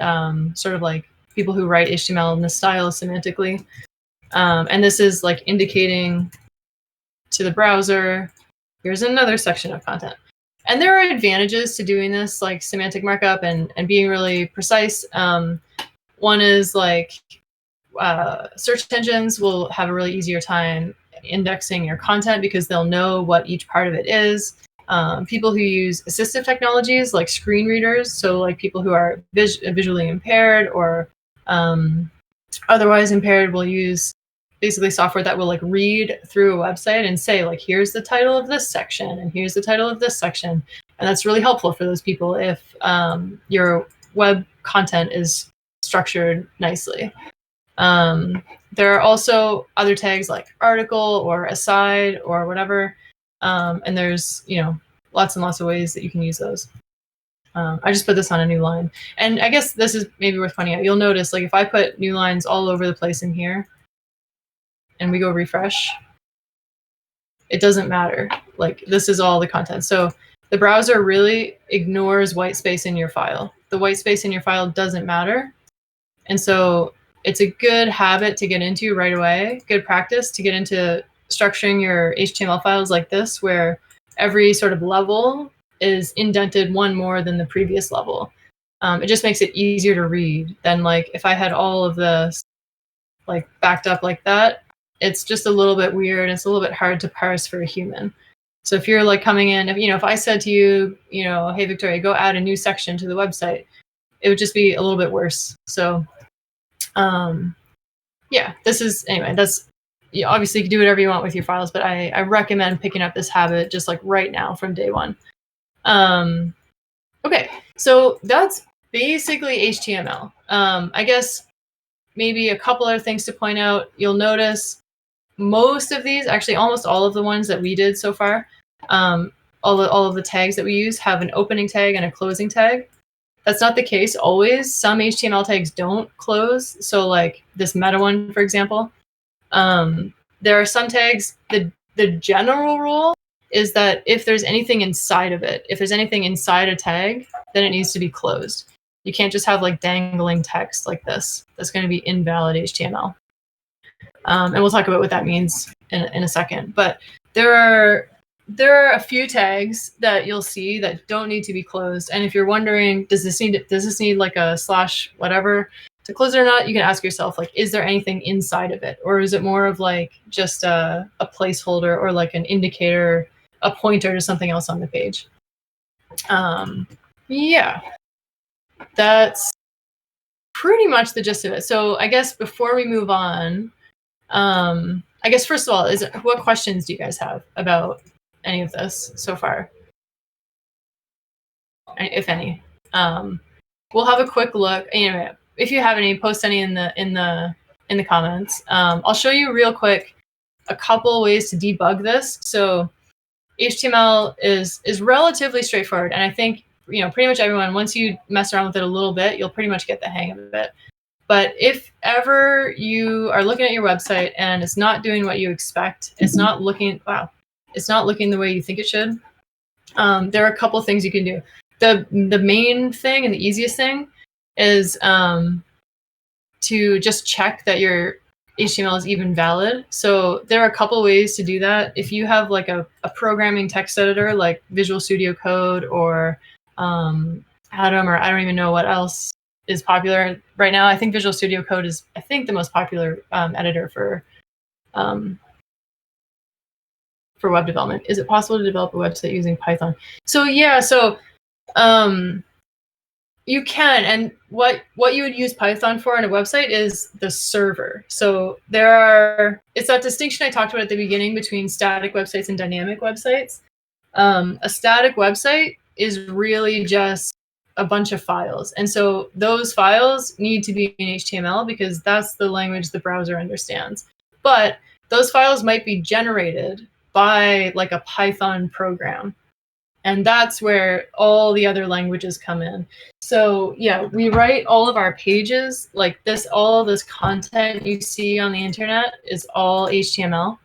sort of like people who write HTML in this style semantically. And this is like indicating to the browser, here's another section of content. And there are advantages to doing this, like semantic markup and being really precise. One is like search engines will have a really easier time indexing your content because they'll know what each part of it is. People who use assistive technologies like screen readers, so like people who are visually impaired or otherwise impaired, will use basically software that will like read through a website and say like, here's the title of this section and here's the title of this section. And that's really helpful for those people if your web content is structured nicely. There are also other tags like article or aside or whatever. And there's, lots and lots of ways that you can use those. I just put this on a new line. And I guess this is maybe worth pointing out. You'll notice, like, if I put new lines all over the place in here, and we go refresh, it doesn't matter. Like, this is all the content. So the browser really ignores white space in your file. The white space in your file doesn't matter. And so it's a good habit to get into right away, good practice to get into structuring your HTML files like this, where every sort of level is indented one more than the previous level. It just makes it easier to read than, like, if I had all of this like backed up like that, it's just a little bit weird. It's a little bit hard to parse for a human. So if you're like coming in, if I said to you, hey, Victoria, go add a new section to the website, it would just be a little bit worse. So yeah, this is, anyway, that's, obviously you can do whatever you want with your files, but I recommend picking up this habit just like right now from day one. Okay, so that's basically HTML. I guess maybe a couple other things to point out. You'll notice most of these, actually almost all of the ones that we did so far, all of the tags that we use have an opening tag and a closing tag. That's not the case always. Some HTML tags don't close. So like this meta one, for example, there are some tags, the general rule is that if there's anything inside of it, if there's anything inside a tag, then it needs to be closed. You can't just have like dangling text like this. That's going to be invalid HTML. And we'll talk about what that means in a second. But there are a few tags that you'll see that don't need to be closed. And if you're wondering, does this need like a slash whatever to close it or not, you can ask yourself, like, is there anything inside of it? Or is it more of like just a placeholder or like an indicator, a pointer to something else on the page? Yeah, that's pretty much the gist of it. So I guess before we move on, I guess first of all, what questions do you guys have about any of this so far, if any? We'll have a quick look. Anyway, if you have any, post any in the comments. I'll show you real quick a couple ways to debug this. So HTML is relatively straightforward, and I think pretty much everyone, once you mess around with it a little bit, you'll pretty much get the hang of it. But if ever you are looking at your website and it's not doing what you expect, it's not looking the way you think it should, there are a couple things you can do. The main thing and the easiest thing is to just check that your HTML is even valid. So there are a couple ways to do that. If you have like a programming text editor like Visual Studio Code or Atom, or I don't even know what else is popular right now. I think Visual Studio Code is, I think, the most popular editor for web development. Is it possible to develop a website using Python? So yeah, you can, and what you would use Python for in a website is the server. So it's that distinction I talked about at the beginning between static websites and dynamic websites. A static website is really just a bunch of files. And so those files need to be in HTML because that's the language the browser understands. But those files might be generated by like a Python program. And that's where all the other languages come in. So yeah, we write all of our pages like this. All this content you see on the internet is all HTML.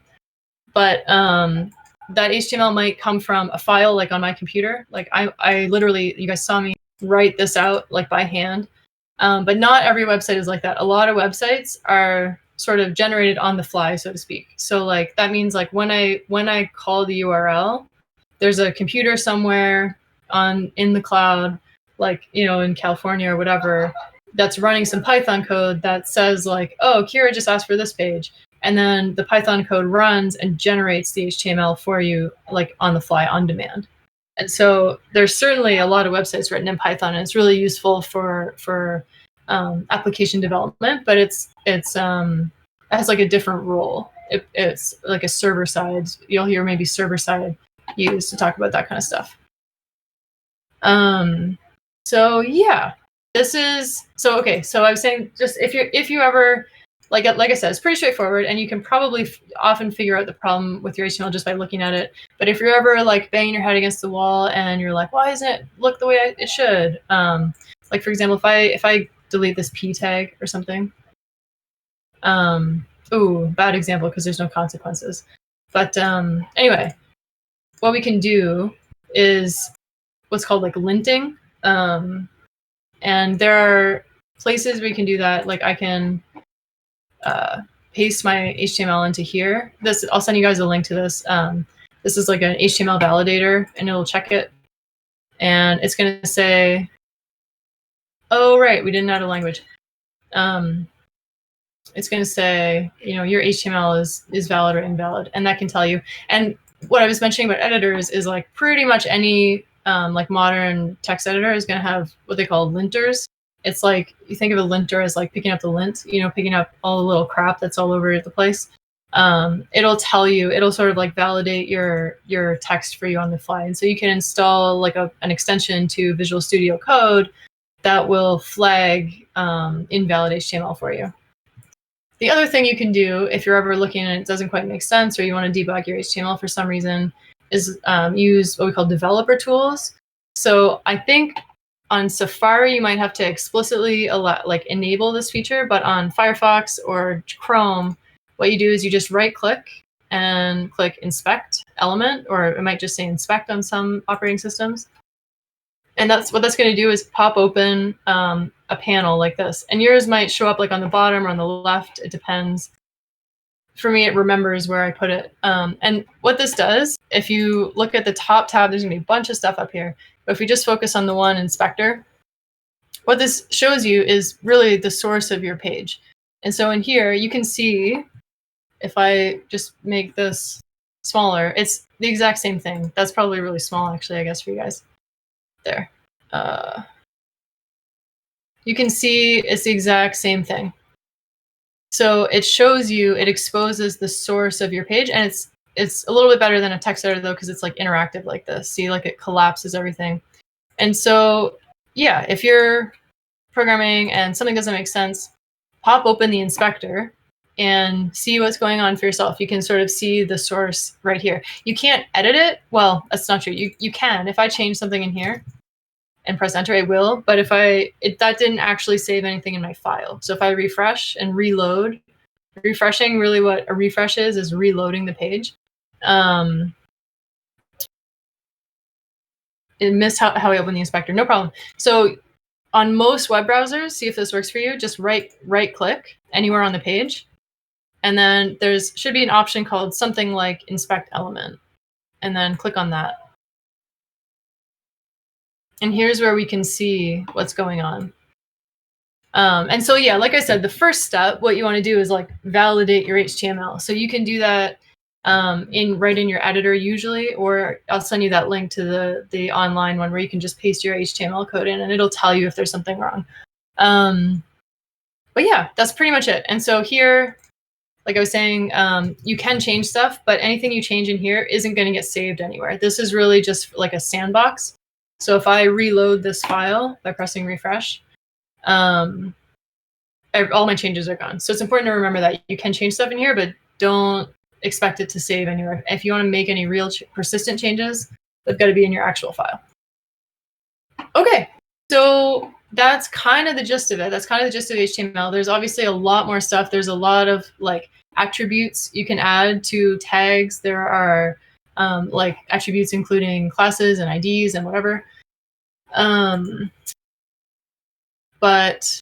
But that HTML might come from a file like on my computer. Like I literally, you guys saw me write this out like by hand. But not every website is like that. A lot of websites are sort of generated on the fly, so to speak. So like that means like when I call the URL, there's a computer somewhere in the cloud, like in California or whatever, that's running some Python code that says like, oh, Kira just asked for this page. And then the Python code runs and generates the HTML for you, like on the fly, on demand. And so there's certainly a lot of websites written in Python, and it's really useful for application development. But it has like a different role. It's like a server side. You'll hear maybe server side used to talk about that kind of stuff. So yeah, okay. So I was saying, just if you ever like I said, it's pretty straightforward, and you can probably often figure out the problem with your HTML just by looking at it. But if you're ever like banging your head against the wall and you're like, why doesn't it look the way it should? Like for example, if I delete this p tag or something, ooh, bad example because there's no consequences. But anyway, what we can do is what's called like linting, and there are places where you can do that. Like I can paste my HTML into here. I'll send you guys a link to this. This is like an HTML validator, and it'll check it, and it's going to say, "Oh, right, we didn't add a language." It's going to say, your HTML is valid or invalid, and that can tell you. And what I was mentioning about editors is like pretty much any like modern text editor is going to have what they call linters. It's like you think of a linter as like picking up the lint, picking up all the little crap that's all over the place. It'll tell you, it'll sort of like validate your text for you on the fly. And so you can install like an extension to Visual Studio Code that will flag invalid HTML for you. The other thing you can do if you're ever looking and it doesn't quite make sense, or you want to debug your HTML for some reason, is use what we call developer tools. So I think on Safari, you might have to explicitly enable this feature, but on Firefox or Chrome, what you do is you just right-click and click Inspect Element, or it might just say Inspect on some operating systems. And that's what that's going to do is pop open a panel like this. And yours might show up like on the bottom or on the left. It depends. For me, it remembers where I put it. And what this does, if you look at the top tab, there's going to be a bunch of stuff up here. But if we just focus on the one inspector, what this shows you is really the source of your page. And so in here, you can see, if I just make this smaller, it's the exact same thing. That's probably really small, actually, I guess, for you guys. There. You can see it's the exact same thing. So it shows you, it exposes the source of your page, and it's a little bit better than a text editor though, because it's like interactive like this. See, like it collapses everything. And so, yeah, if you're programming and something doesn't make sense, pop open the inspector and see what's going on for yourself. You can sort of see the source right here. You can't edit it. Well, that's not true. You can. If I change something in here and press enter, I will. But if that didn't actually save anything in my file. So if I refresh and reload, refreshing, really what a refresh is reloading the page. It missed how I open the inspector. No problem. So on most web browsers, see if this works for you, just right click anywhere on the page. And then should be an option called something like Inspect Element. And then click on that. And here's where we can see what's going on. And so, yeah, like I said, the first step, what you want to do is like validate your HTML. So you can do that right in your editor usually, or I'll send you that link to the online one where you can just paste your HTML code in and it'll tell you if there's something wrong. But yeah, that's pretty much it. And so here, like I was saying, you can change stuff, but anything you change in here isn't going to get saved anywhere. This is really just like a sandbox. So if I reload this file by pressing refresh, all my changes are gone. So it's important to remember that you can change stuff in here, but don't expect it to save anywhere. If you want to make any real persistent changes, they've got to be in your actual file. Okay, so that's kind of the gist of it. That's kind of the gist of HTML. There's obviously a lot more stuff. There's a lot of like attributes you can add to tags. There are like attributes including classes and IDs and whatever. But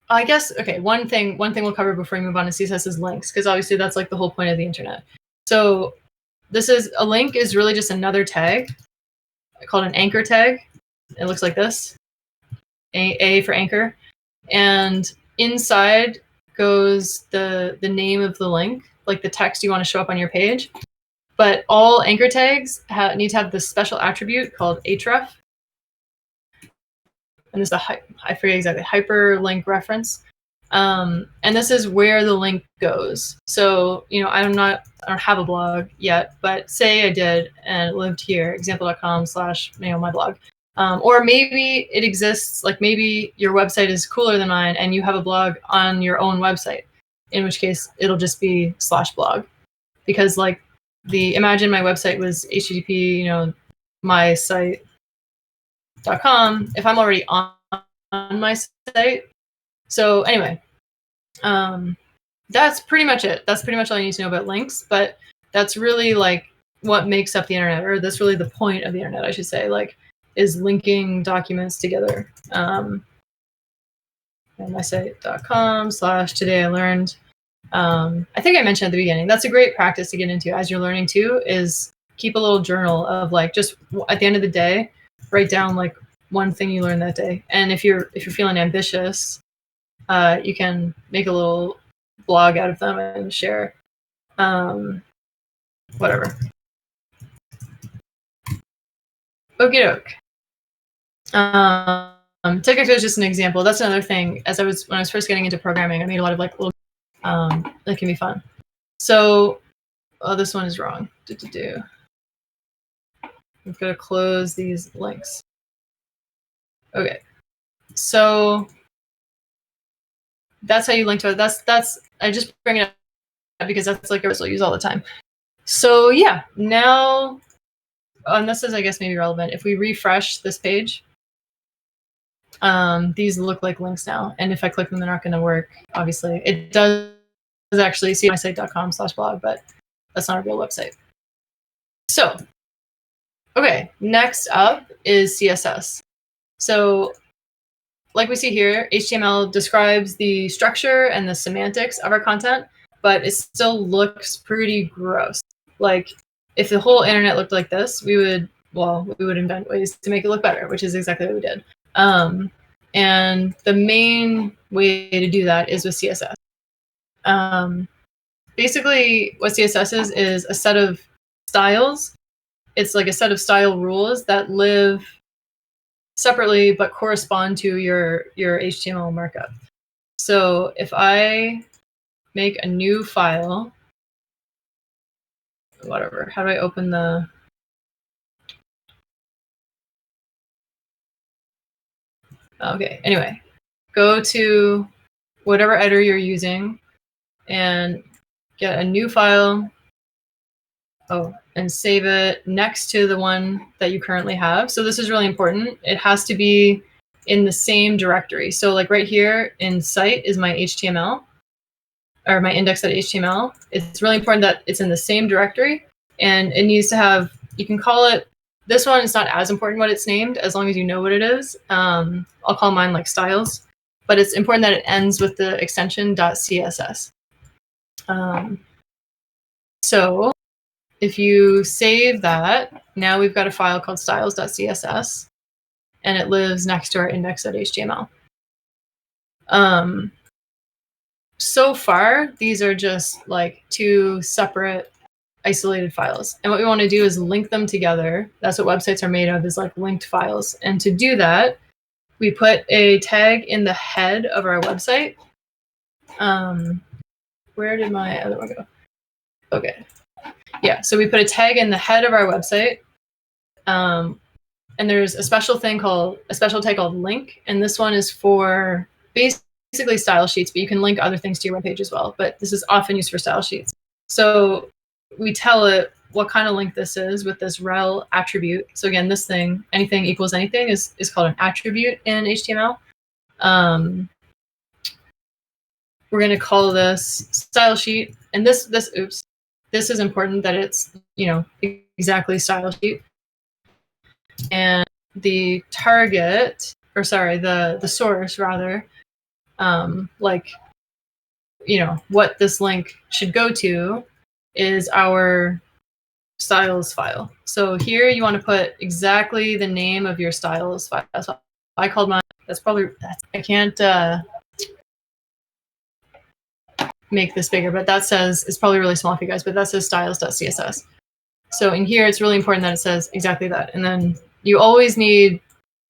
I guess, okay, one thing we'll cover before we move on to CSS is links, because obviously that's like the whole point of the internet. So a link is really just another tag called an anchor tag. It looks like this, A for anchor. And inside goes the name of the link, like the text you want to show up on your page. But all anchor tags need to have this special attribute called href. And this is I forget exactly, hyperlink reference. And this is where the link goes. So, I don't have a blog yet, but say I did and it lived here, example.com/my blog. Or maybe it exists, like maybe your website is cooler than mine and you have a blog on your own website, in which case it'll just be /blog. Because like imagine my website was http, my site.com, if I'm already on my site. So anyway, that's pretty much it. That's pretty much all you need to know about links, but that's really like what makes up the internet, or that's really the point of the internet, I should say, like, is linking documents together. mysite.com/today I learned. I think I mentioned at the beginning, that's a great practice to get into as you're learning too, is keep a little journal of like, just at the end of the day, write down like one thing you learned that day. And if you're feeling ambitious, you can make a little blog out of them and share. Whatever. Okie doke. TikTok is just an example. That's another thing. When I was first getting into programming, I made a lot of like little that can be fun. So, this one is wrong. We've got to close these links. Okay. So that's how you link to it. That's I just bring it up because that's like a word I'll use all the time. So yeah, now, and this is, I guess, maybe relevant. If we refresh this page, these look like links now. And if I click them, they're not going to work. Obviously, it does actually see mysite.com/blog, but that's not a real website. So, okay, next up is CSS. So, like we see here, HTML describes the structure and the semantics of our content, but it still looks pretty gross. Like, if the whole internet looked like this, we would invent ways to make it look better, which is exactly what we did. And the main way to do that is with CSS. Basically, what CSS is a set of styles. It's like a set of style rules that live separately but correspond to your HTML markup. So if I make a new file, whatever, how do I open the... Okay, anyway, go to whatever editor you're using and get a new file. And save it next to the one that you currently have. So this is really important. It has to be in the same directory. So like right here in site is my HTML, or my index.html. It's really important that it's in the same directory, and it needs to have, you can call it, this one is not as important what it's named, as long as you know what it is. I'll call mine like styles, but it's important that it ends with the extension .css. So if you save that, now we've got a file called styles.css, and it lives next to our index.html. So far, these are just like two separate isolated files. And what we want to do is link them together. That's what websites are made of, is like linked files. And to do that, we put a tag in the head of our website. Where did my other one go? Okay. Yeah, so we put a tag in the head of our website, and there's a special tag called link, and this one is for basically style sheets, but you can link other things to your webpage as well. But this is often used for style sheets. So we tell it what kind of link this is with this rel attribute. So again, this thing, anything equals anything, is called an attribute in HTML. We're going to call this style sheet, and this is important that it's, exactly style sheet. And the target, or sorry, the source rather, what this link should go to is our styles file. So here you want to put exactly the name of your styles file. So I called mine, I can't make this bigger, but that says, it's probably really small for you guys, but that says styles.css. So in here, it's really important that it says exactly that. And then you always need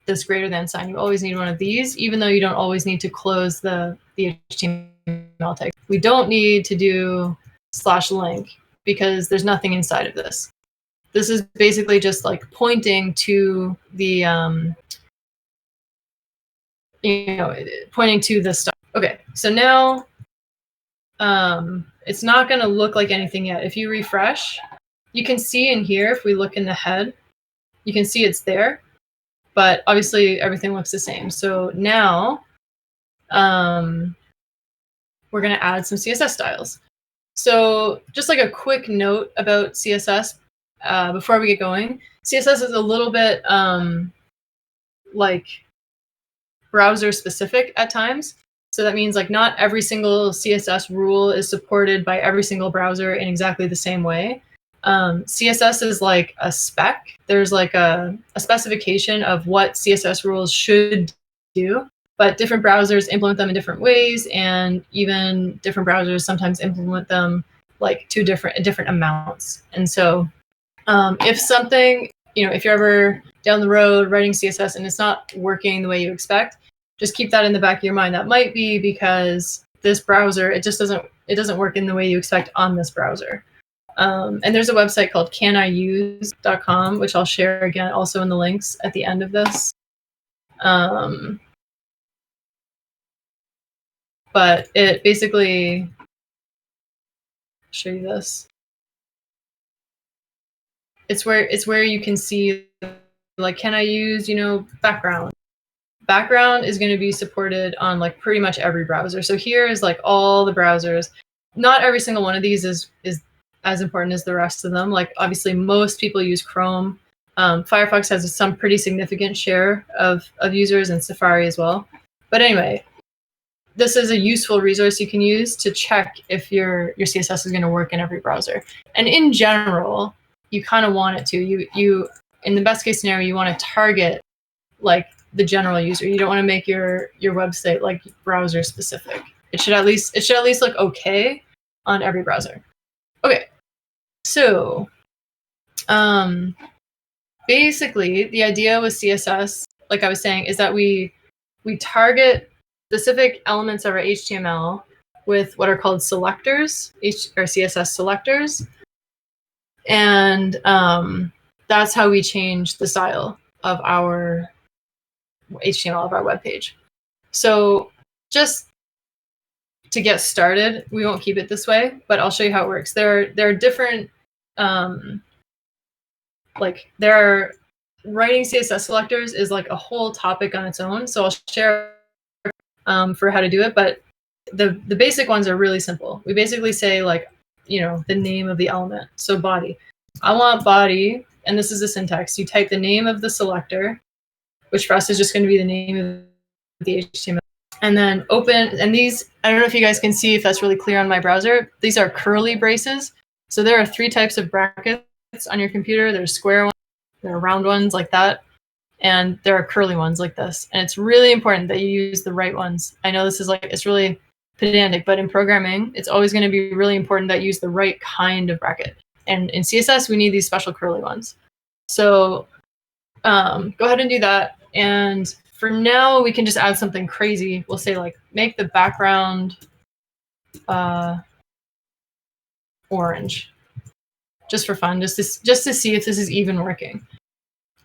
this greater than sign. You always need one of these, even though you don't always need to close the HTML tag. We don't need to do /link because there's nothing inside of this. this is basically just like pointing to the, pointing to the stuff. Okay, so now it's not going to look like anything yet. If you refresh, you can see in here, if we look in the head, you can see it's there, but obviously everything looks the same. So now we're going to add some CSS styles. So just like a quick note about CSS before we get going, CSS is a little bit like browser specific at times. So that means like not every single CSS rule is supported by every single browser in exactly the same way. CSS is like a spec. There's like a specification of what CSS rules should do, but different browsers implement them in different ways, and even different browsers sometimes implement them like to different amounts. And so if something, if you're ever down the road writing CSS and it's not working the way you expect, just keep that in the back of your mind. That might be because this browser, it doesn't work in the way you expect on this browser. And there's a website called caniuse.com, which I'll share again also in the links at the end of this. But it basically, I'll show you this. It's where you can see, like, can I use, background? Background is going to be supported on like pretty much every browser. So here is like all the browsers. Not every single one of these is as important as the rest of them. Like obviously most people use Chrome. Firefox has some pretty significant share of users, and Safari as well. But anyway, this is a useful resource you can use to check if your CSS is going to work in every browser. And in general, you kind of want it to. You in the best case scenario, you want to target like the general user. You don't want to make your website like browser specific. It should at least look okay on every browser. Okay, so basically the idea with CSS, like I was saying, is that we target specific elements of our HTML with what are called selectors, or CSS selectors, and that's how we change the style of our HTML of our web page. So just to get started, we won't keep it this way, but I'll show you how it works. There are different, writing CSS selectors is like a whole topic on its own. So I'll share for how to do it, but the basic ones are really simple. We basically say like, the name of the element. So body. I want body, and this is the syntax. You type the name of the selector, which for us is just going to be the name of the HTML. And then open, and these, I don't know if you guys can see if that's really clear on my browser. These are curly braces. So there are 3 types of brackets on your computer. There's square ones, there are round ones like that, and there are curly ones like this. And it's really important that you use the right ones. I know this is it's really pedantic, but in programming, it's always going to be really important that you use the right kind of bracket. And in CSS, we need these special curly ones. So go ahead and do that. And for now, we can just add something crazy. We'll say like, make the background orange, just for fun, just to see if this is even working.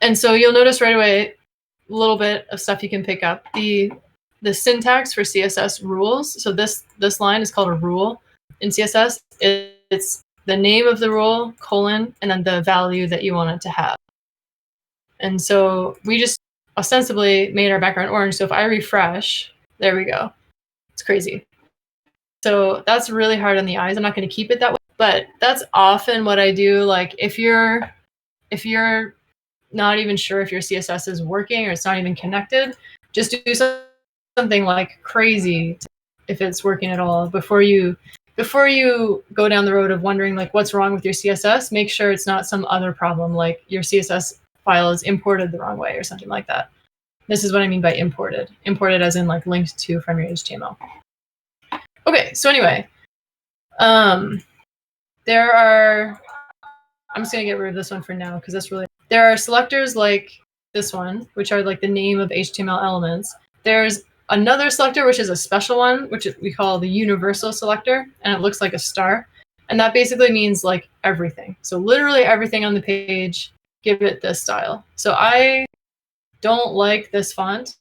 And so you'll notice right away a little bit of stuff you can pick up. The syntax for CSS rules. So this line is called a rule in CSS. It's the name of the rule, colon, and then the value that you want it to have. And so we just ostensibly made our background orange. So if I refresh, there we go. It's crazy. So that's really hard on the eyes. I'm not going to keep it that way, but that's often what I do. Like if you're not even sure if your CSS is working or it's not even connected, just do something like crazy if it's working at all before you go down the road of wondering like what's wrong with your CSS. Make sure it's not some other problem, like your CSS file is imported the wrong way or something like that. This is what I mean by imported. Imported as in like linked to from your HTML. Okay, so anyway, I'm just gonna get rid of this one for now because there are selectors like this one, which are like the name of HTML elements. There's another selector, which is a special one, which we call the universal selector, and it looks like a star. And that basically means like everything. So literally everything on the page, give it this style. So I don't like this font.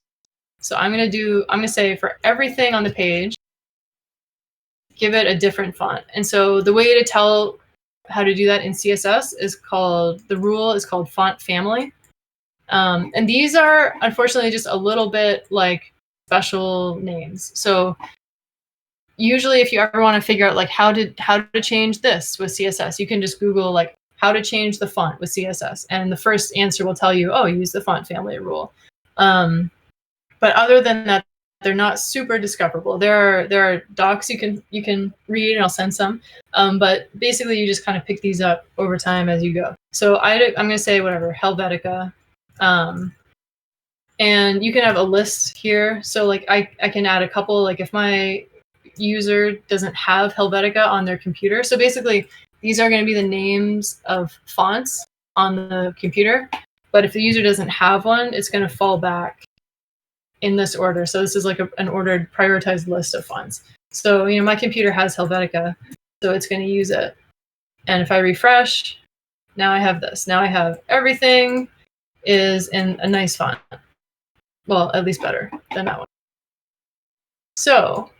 So I'm gonna say for everything on the page, give it a different font. And so the way to tell how to do that in CSS is called font family. And these are unfortunately just a little bit like special names. So usually if you ever want to figure out like how to change this with CSS, you can just Google like how to change the font with CSS. And the first answer will tell you, oh, use the font family rule. But other than that, they're not super discoverable. There are docs you can read, and I'll send some. But basically, you just kind of pick these up over time as you go. So I'm going to say whatever, Helvetica. And you can have a list here. So like I can add a couple, like if my user doesn't have Helvetica on their computer. So basically, these are going to be the names of fonts on the computer. But if the user doesn't have one, it's going to fall back in this order. So this is like an ordered prioritized list of fonts. So, my computer has Helvetica, so it's going to use it. And if I refresh, now I have this. Now I have everything is in a nice font. Well, at least better than that one. So,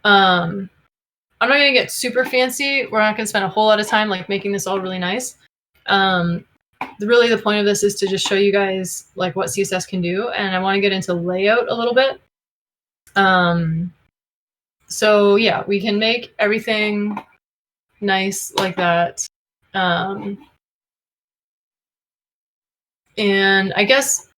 I'm not going to get super fancy. We're not going to spend a whole lot of time like making this all really nice. Really the point of this is to just show you guys like what CSS can do, and I want to get into layout a little bit. So yeah, we can make everything nice like that. And I guess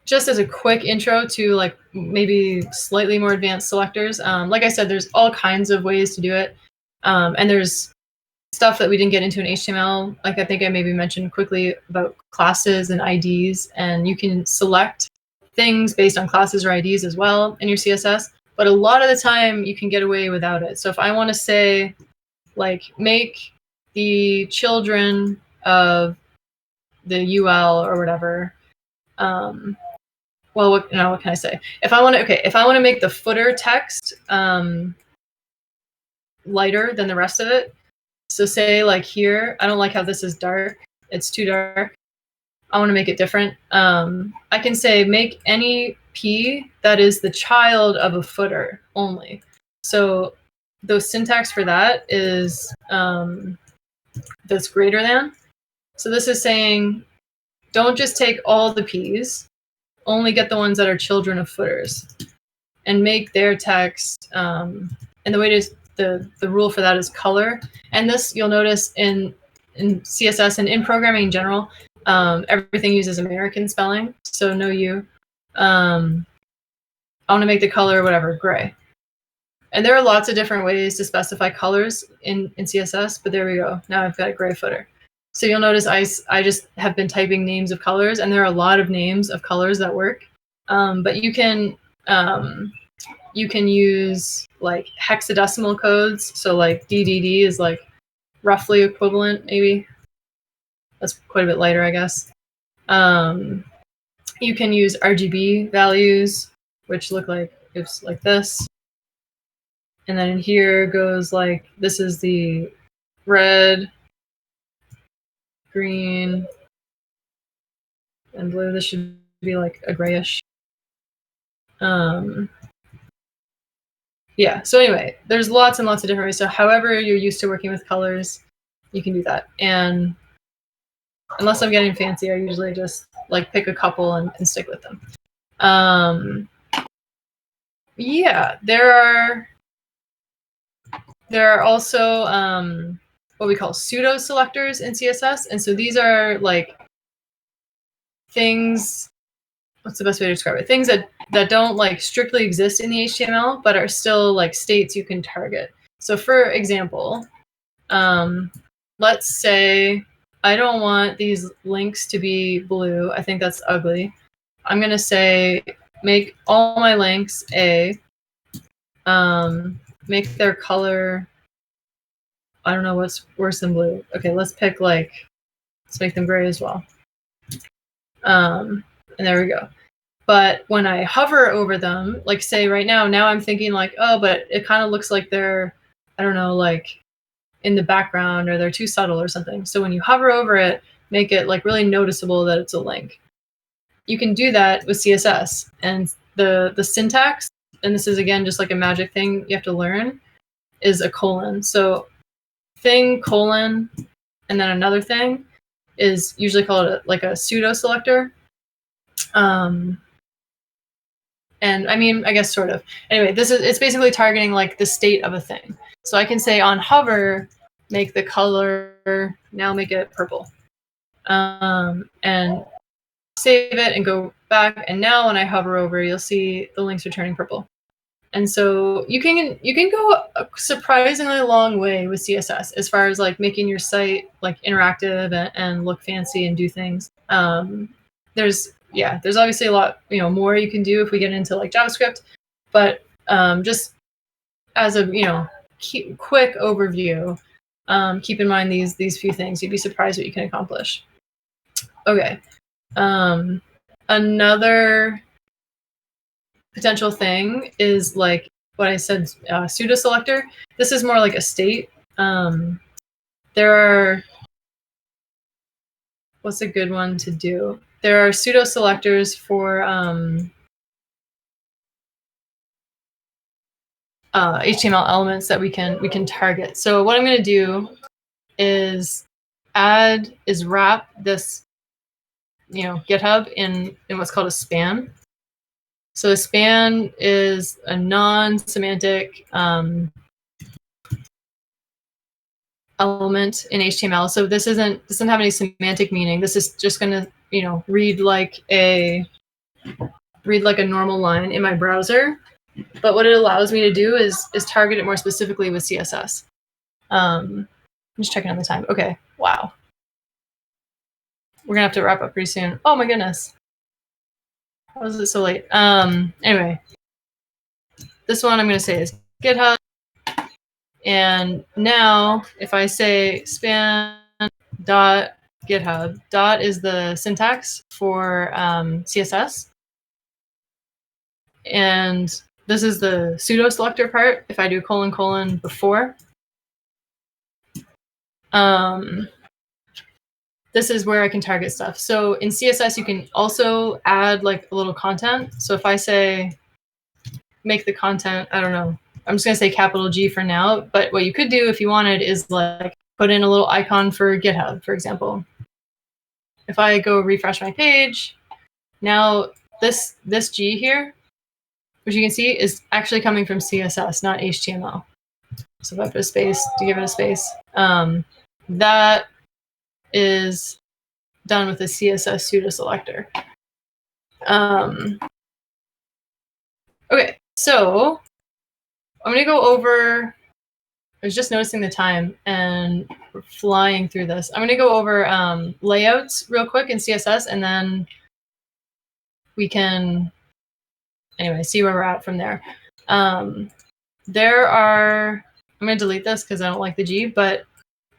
just as a quick intro to like maybe slightly more advanced selectors, like I said, there's all kinds of ways to do it. And there's stuff that we didn't get into in HTML. Like I think I maybe mentioned quickly about classes and IDs, and you can select things based on classes or IDs as well in your CSS. But a lot of the time you can get away without it. So if I want to say, like, make the children of the UL or whatever, well, what can I say? If I want to make the footer text lighter than the rest of it, so say like here, I don't like how this is dark. It's too dark. I want to make it different. I can say make any P that is the child of a footer only. So the syntax for that is that's greater than. So this is saying don't just take all the P's, only get the ones that are children of footers, and make their text. And the way to the rule for that is color. And this you'll notice in CSS and in programming in general, everything uses American spelling, so no U. I want to make the color whatever, gray. And there are lots of different ways to specify colors in CSS, but there we go. Now I've got a gray footer. So you'll notice I just have been typing names of colors, and there are a lot of names of colors that work. But you can use like hexadecimal codes. So like DDD is like roughly equivalent, maybe. That's quite a bit lighter, I guess. You can use RGB values, which look like it's like this. And then in here goes like, this is the red, green, and blue. This should be like a grayish. Yeah, so anyway, there's lots and lots of different ways. So however you're used to working with colors, you can do that. And unless I'm getting fancy, I usually just like pick a couple and stick with them. Yeah, there are also what we call pseudo selectors in CSS. And so these are like things, what's the best way to describe it? Things that don't like strictly exist in the HTML, but are still like states you can target. So for example, let's say I don't want these links to be blue. I think that's ugly. I'm going to say make all my links A. Make their color, I don't know what's worse than blue. Okay, let's make them gray as well. And there we go. But when I hover over them, like say right now I'm thinking like, oh, but it kind of looks like they're, I don't know, like in the background or they're too subtle or something. So when you hover over it, make it like really noticeable that it's a link. You can do that with CSS, and the syntax, and this is again just like a magic thing you have to learn, is a colon. So thing colon and then another thing is usually called like a pseudo selector. And I mean, I guess sort of. Anyway, it's basically targeting like the state of a thing. So I can say on hover, make the color, now make it purple. And save it and go back. And now when I hover over, you'll see the links are turning purple. And so you can go a surprisingly long way with CSS as far as like making your site like interactive and look fancy and do things. There's obviously a lot more you can do if we get into like JavaScript, but just as a quick overview, keep in mind these few things. You'd be surprised what you can accomplish. Okay, another potential thing is like what I said, pseudo selector. This is more like a state. There are, what's a good one to do? There are pseudo selectors for HTML elements that we can target. So what I'm going to do is wrap this GitHub in what's called a span. So a span is a non-semantic element in HTML. So this doesn't have any semantic meaning. This is just going to read like a normal line in my browser. But what it allows me to do is target it more specifically with CSS. I'm just checking on the time. Okay, wow. We're gonna have to wrap up pretty soon. Oh my goodness. How is it so late? Anyway, this one I'm gonna say is GitHub. And now if I say span dot GitHub, dot is the syntax for CSS. And this is the pseudo selector part. If I do colon before, this is where I can target stuff. So in CSS, you can also add like a little content. So if I say, make the content, I don't know, I'm just gonna say capital G for now, but what you could do if you wanted is like put in a little icon for GitHub, for example. If I go refresh my page, now this G here, which you can see is actually coming from CSS, not HTML. So if I put a space to give it a space, that is done with a CSS pseudo selector. Okay, so I'm gonna go over, I was just noticing the time and we're flying through this. I'm gonna go over layouts real quick in CSS, and then we can, anyway, see where we're at from there. There are, I'm gonna delete this because I don't like the G, but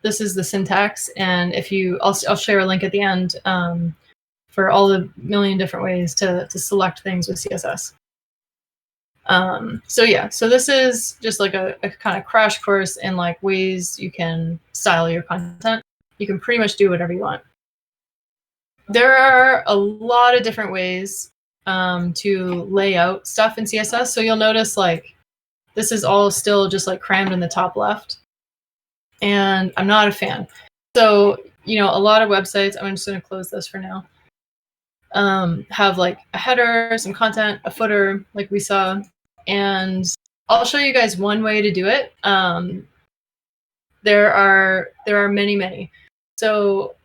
this is the syntax, and if you, I'll share a link at the end for all the million different ways to select things with CSS. So yeah, so this is just like a kind of crash course in like ways you can style your content. You can pretty much do whatever you want. There are a lot of different ways to lay out stuff in CSS. So you'll notice like this is all still just like crammed in the top left. And I'm not a fan. So, a lot of websites, I'm just going to close this for now, have like a header, some content, a footer, like we saw. And I'll show you guys one way to do it. There are many, many. So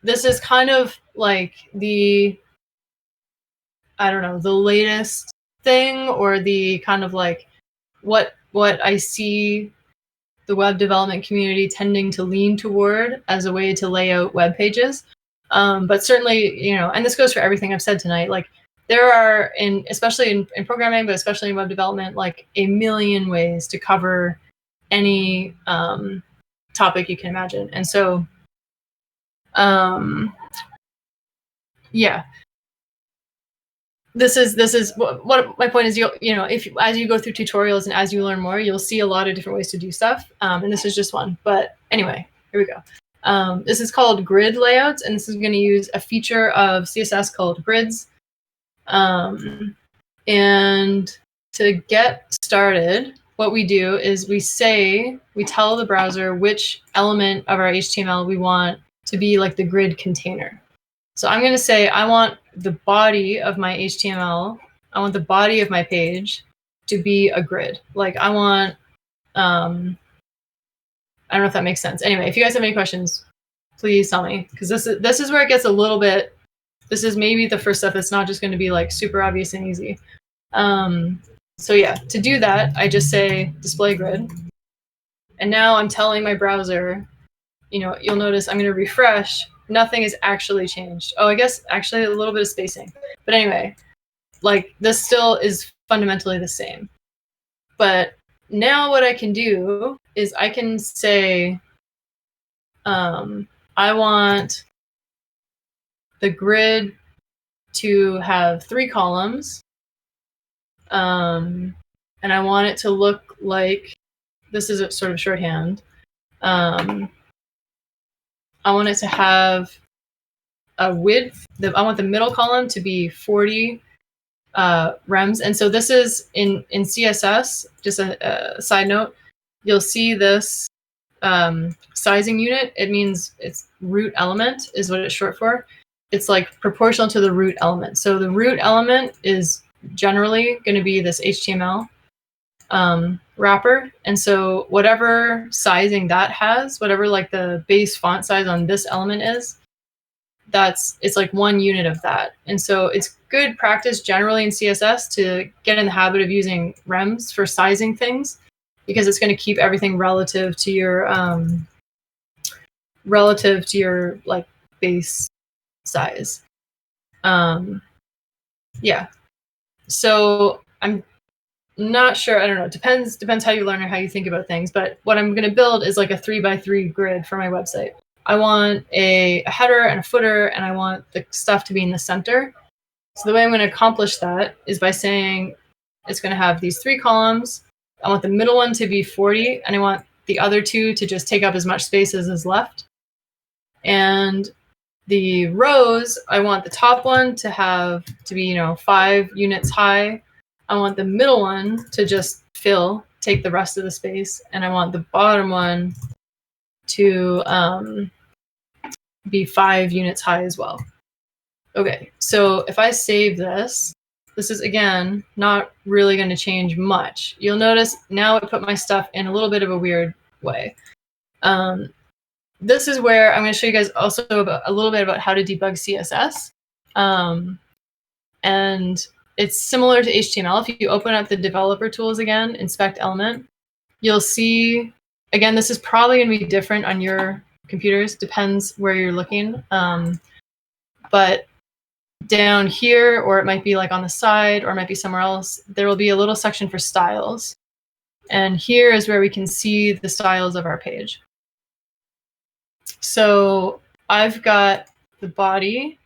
this is kind of like the, I don't know, the latest thing, or the kind of like what I see the web development community tending to lean toward as a way to lay out web pages. But certainly, and this goes for everything I've said tonight, like there are, especially in programming, but especially in web development, like a million ways to cover any topic you can imagine. And so, yeah. this is what my point is. You know, if as you go through tutorials and as you learn more, you'll see a lot of different ways to do stuff. And this is just one. But anyway, here we go. This is called grid layouts, and this is going to use a feature of CSS called grids. And to get started, what we do is we tell the browser which element of our HTML we want to be like the grid container. So I'm going to say I want the body of my HTML, I want the body of my page to be a grid. Like I want, I don't know if that makes sense. Anyway, if you guys have any questions, please tell me, because this is where it gets a little bit, this is maybe the first step. It's not just going to be like super obvious and easy. So yeah, to do that, I just say display grid. And now I'm telling my browser, you know, you'll notice I'm going to refresh. Nothing is actually changed. Oh, I guess actually a little bit of spacing. But anyway, like this still is fundamentally the same. But now what I can do is I can say, I want the grid to have 3 columns. And I want it to look like, this is a sort of shorthand. I want it to have a width. I want the middle column to be 40 rems. And so this is in CSS, just a side note, you'll see this sizing unit. It means it's root element is what it's short for. It's like proportional to the root element. So the root element is generally going to be this HTML wrapper. And so whatever sizing that has, whatever like the base font size on this element is, it's like 1 unit of that. And so it's good practice generally in CSS to get in the habit of using rems for sizing things, because it's going to keep everything relative to your like base size. Yeah. So I'm not sure. I don't know. It depends how you learn or how you think about things. But what I'm going to build is like a 3x3 grid for my website. I want a header and a footer, and I want the stuff to be in the center. So the way I'm going to accomplish that is by saying it's going to have these 3 columns. I want the middle one to be 40, and I want the other 2 to just take up as much space as is left. And the rows, I want the top one to be 5 units high. I want the middle one to just take the rest of the space, and I want the bottom one to be 5 units high as well. Okay, so if I save this is again not really going to change much. You'll notice now it put my stuff in a little bit of a weird way. This is where I'm going to show you guys also a little bit about how to debug CSS. And it's similar to HTML. If you open up the developer tools again, inspect element, you'll see, again, this is probably going to be different on your computers, depends where you're looking. But down here, or it might be like on the side, or it might be somewhere else, there will be a little section for styles. And here is where we can see the styles of our page. So I've got the body,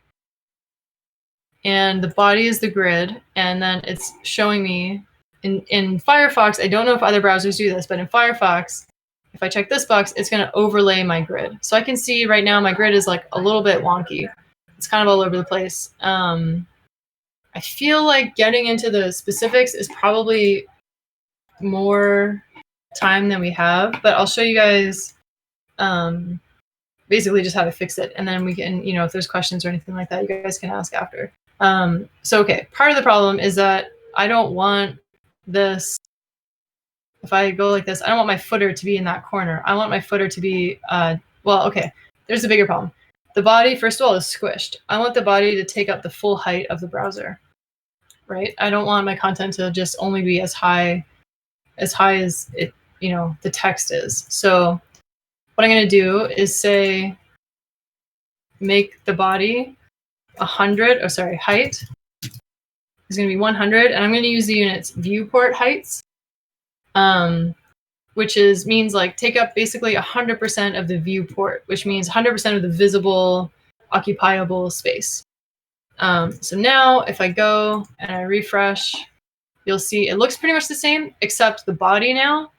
and the body is the grid, and then it's showing me in Firefox. I don't know if other browsers do this, but in Firefox, if I check this box, it's going to overlay my grid. So I can see right now my grid is like a little bit wonky. It's kind of all over the place. I feel like getting into the specifics is probably more time than we have, but I'll show you guys basically just how to fix it. And then we can, if there's questions or anything like that, you guys can ask after. So, okay, part of the problem is that I don't want this. If I go like this, I don't want my footer to be in that corner. I want my footer to be, well, okay, there's a bigger problem. The body, first of all, is squished. I want the body to take up the full height of the browser, right? I don't want my content to just only be as high as it, the text is. So what I'm going to do is say, make the body 100, height is going to be 100, and I'm going to use the units viewport heights, which means like take up basically 100% of the viewport, which means 100% of the visible occupiable space. So now if I go and I refresh, you'll see it looks pretty much the same, except the body now.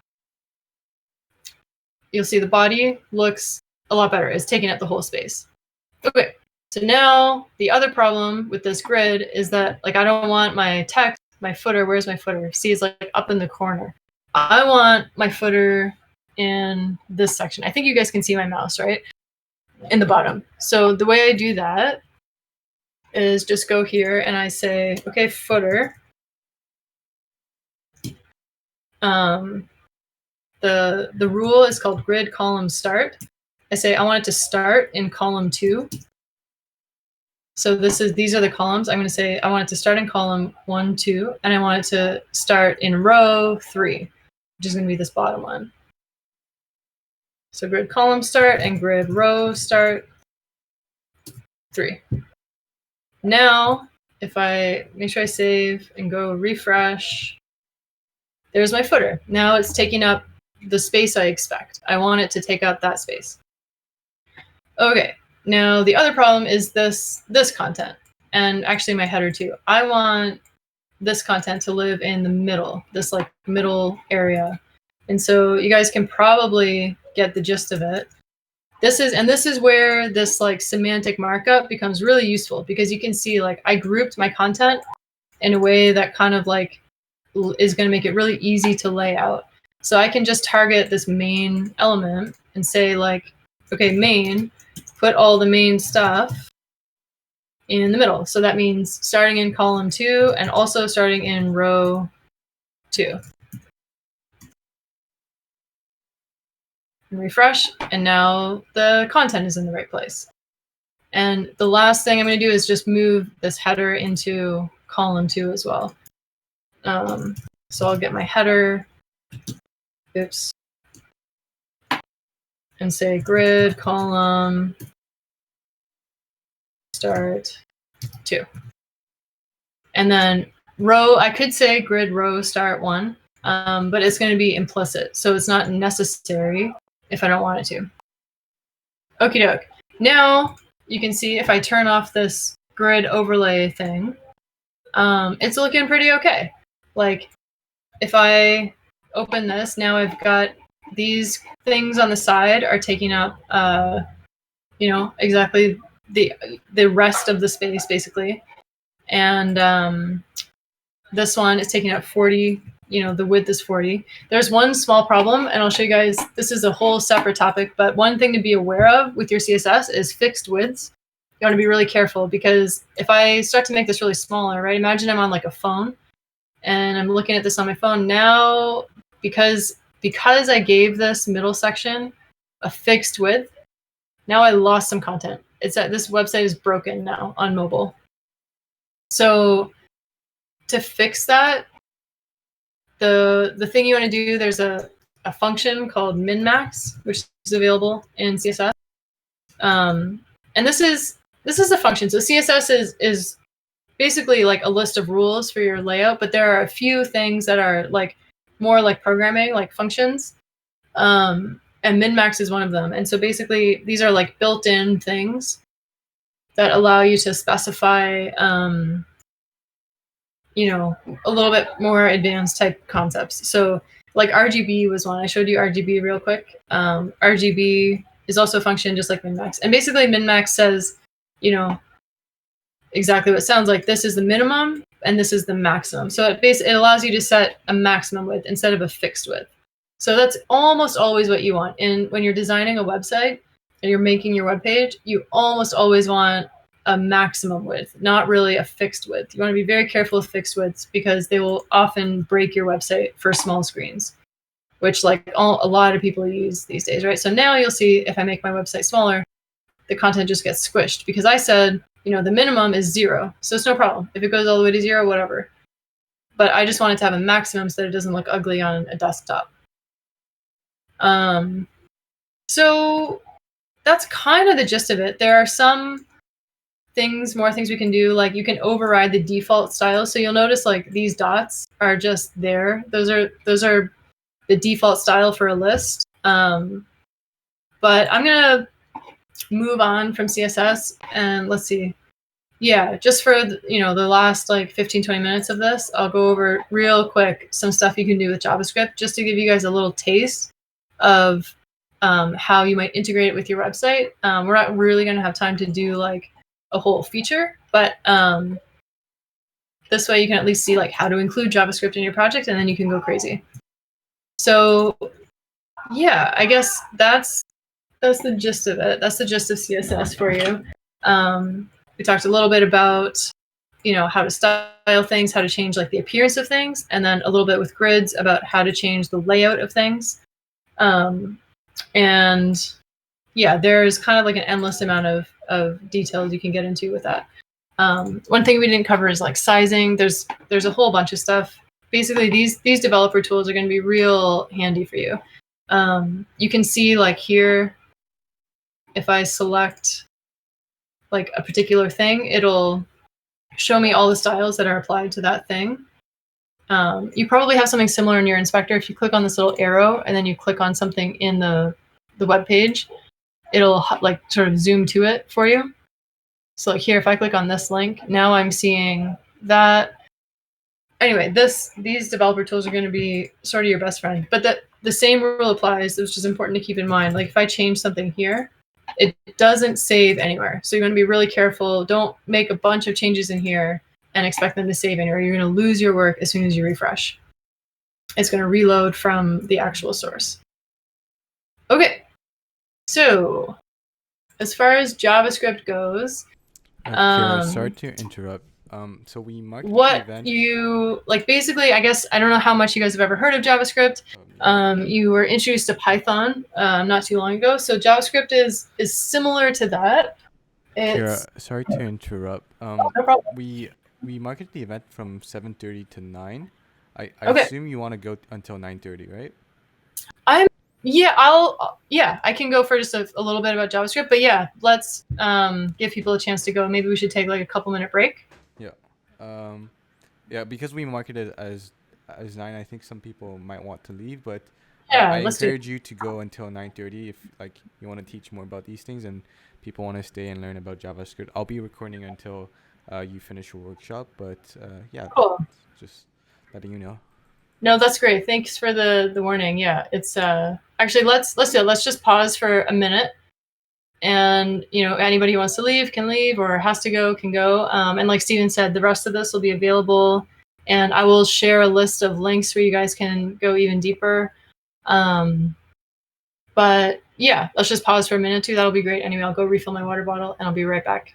You'll see the body looks a lot better. It's taking up the whole space. Okay, so now the other problem with this grid is that like I don't want my text, my footer, where's my footer? See, it's like up in the corner. I want my footer in this section. I think you guys can see my mouse, right? In the bottom. So the way I do that is just go here and I say, okay, footer. The rule is called grid column start. I say I want it to start in column 2. So these are the columns. I'm going to say I want it to start in column 1, 2, and I want it to start in row 3, which is going to be this bottom one. So grid column start and grid row start 3. Now, if I make sure I save and go refresh, there's my footer. Now it's taking up the space I expect. I want it to take up that space. Okay, now the other problem is this content, and actually my header too. I want this content to live in the middle, this like middle area. And so you guys can probably get the gist of it. This is where this like semantic markup becomes really useful, because you can see like I grouped my content in a way that kind of like is going to make it really easy to lay out. So I can just target this main element and say like, okay, main, put all the main stuff in the middle. So that means starting in column 2 and also starting in row 2. And refresh, and now the content is in the right place. And the last thing I'm going to do is just move this header into column 2 as well. So I'll get my header, oops, and say grid column start 2. And then row, I could say grid row start 1, but it's going to be implicit, so it's not necessary if I don't want it to. Okie doke. Now you can see if I turn off this grid overlay thing, it's looking pretty okay. Like if I open this, now I've got these things on the side are taking up, exactly the rest of the space basically. And this one is taking up 40, the width is 40. There's one small problem, and I'll show you guys, this is a whole separate topic, but one thing to be aware of with your CSS is fixed widths. You want to be really careful, because if I start to make this really smaller, right, imagine I'm on like a phone, and I'm looking at this on my phone now, because I gave this middle section a fixed width, now I lost some content. It's that this website is broken now on mobile. So to fix that, the thing you want to do, there's a function called min-max, which is available in CSS. And this is a function. So CSS is basically like a list of rules for your layout, but there are a few things that are like more like programming, like functions. And min-max is one of them. And so basically these are like built-in things that allow you to specify a little bit more advanced type concepts. So like RGB was one. I showed you RGB real quick. RGB is also a function just like min-max. And basically min-max says, exactly what it sounds like. This is the minimum and this is the maximum. So it allows you to set a maximum width instead of a fixed width. So that's almost always what you want. And when you're designing a website and you're making your web page, you almost always want a maximum width, not really a fixed width. You want to be very careful with fixed widths, because they will often break your website for small screens, which like a lot of people use these days, right? So now you'll see if I make my website smaller, the content just gets squished, because I said, the minimum is 0. So it's no problem. If it goes all the way to 0, whatever. But I just want it to have a maximum so that it doesn't look ugly on a desktop. So that's kind of the gist of it. There are some more things we can do, like you can override the default style. So you'll notice like these dots are just there. Those are the default style for a list. But I'm gonna move on from CSS, and let's see. yeah, just for the last like 15-20 minutes of this, I'll go over real quick some stuff you can do with JavaScript just to give you guys a little taste of how you might integrate it with your website. We're not really going to have time to do like a whole feature, but this way you can at least see like how to include JavaScript in your project, and then you can go crazy. So yeah, I guess that's the gist of it. That's the gist of CSS for you. We talked a little bit about how to style things, how to change like the appearance of things, and then a little bit with grids about how to change the layout of things. And yeah, there's kind of like an endless amount of details you can get into with that. One thing we didn't cover is like sizing. There's a whole bunch of stuff. Basically, these developer tools are going to be real handy for you. You can see like here, if I select like a particular thing, it'll show me all the styles that are applied to that thing. You probably have something similar in your inspector. If you click on this little arrow and then you click on something in the web page, it'll like sort of zoom to it for you. So like here, if I click on this link, now I'm seeing that. Anyway, these developer tools are going to be sort of your best friend, but the same rule applies, which is important to keep in mind. Like if I change something here, it doesn't save anywhere. So you're going to be really careful. Don't make a bunch of changes in here and expect them to save anywhere. You're going to lose your work as soon as you refresh. It's going to reload from the actual source. Okay, so as far as JavaScript goes, Kira, sorry to interrupt. So we marked the what event. you like, basically, I guess I don't know how much you guys have ever heard of JavaScript. You were introduced to Python not too long ago, so JavaScript is similar to that. Kira, sorry to interrupt. No problem. We marketed the event from 7:30 to 9. I Okay. assume you want to go until 9:30, right? I can go for just a little bit about JavaScript, but yeah, let's give people a chance to go. Maybe we should take like a couple-minute break. Yeah. Yeah, because we marketed as 9, I think some people might want to leave, but Yeah, I let's do encourage you to go until 9:30 if like you want to teach more about these things and people want to stay and learn about JavaScript. I'll be recording until you finish your workshop, but yeah, Cool. just letting you know. No, that's great. Thanks for the warning. Yeah, it's actually let's do it. Let's just pause for a minute, and anybody who wants to leave can leave, or has to go can go. And like Steven said, the rest of this will be available, and I will share a list of links where you guys can go even deeper. But yeah, let's just pause for a minute too. That'll be great. Anyway, I'll go refill my water bottle, and I'll be right back.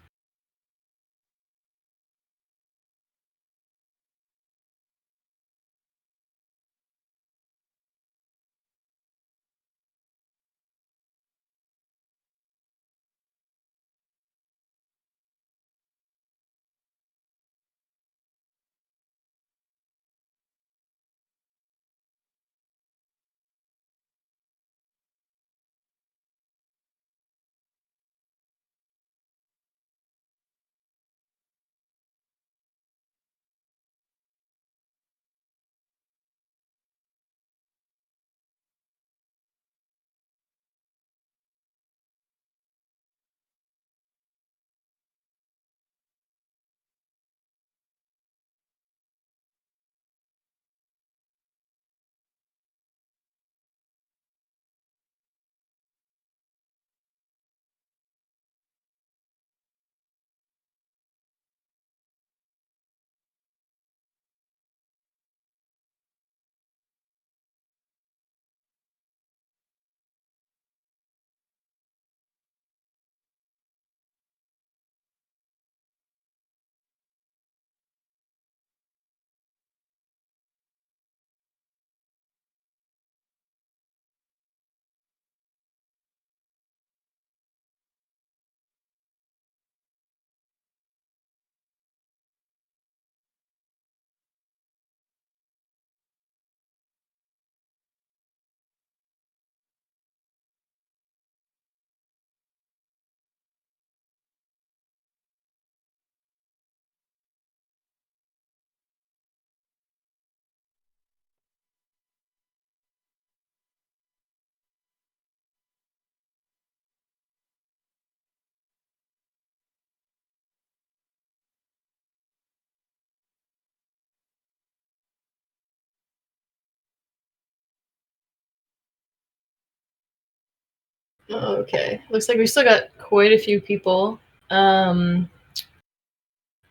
Okay, looks like we still got quite a few people. I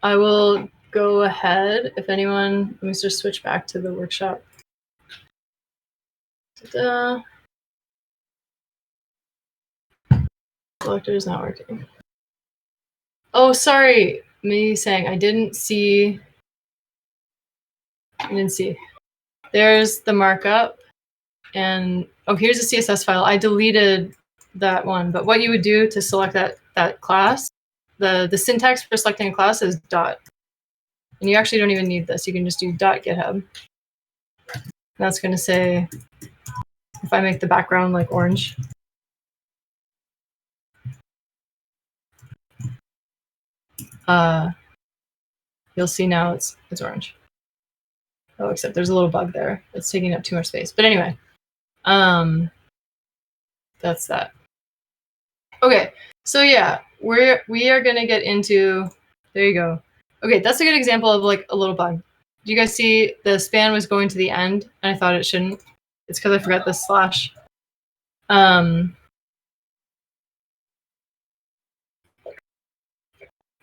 will go ahead. If anyone, let me just switch back to the workshop. Selector is not working. Oh, sorry, me saying I didn't see. There's the markup, and oh, here's a CSS file. I deleted that one, but what you would do to select that class, the syntax for selecting a class is dot. And you actually don't even need this. You can just do .github. That's going to say, if I make the background like orange, you'll see now it's orange. Oh, except there's a little bug there. It's taking up too much space. But anyway, that's that. Okay, so yeah, we are going to get into, there you go. Okay, that's a good example of like a little bug. Do you guys see the span was going to the end, and I thought it shouldn't? It's because I forgot the slash.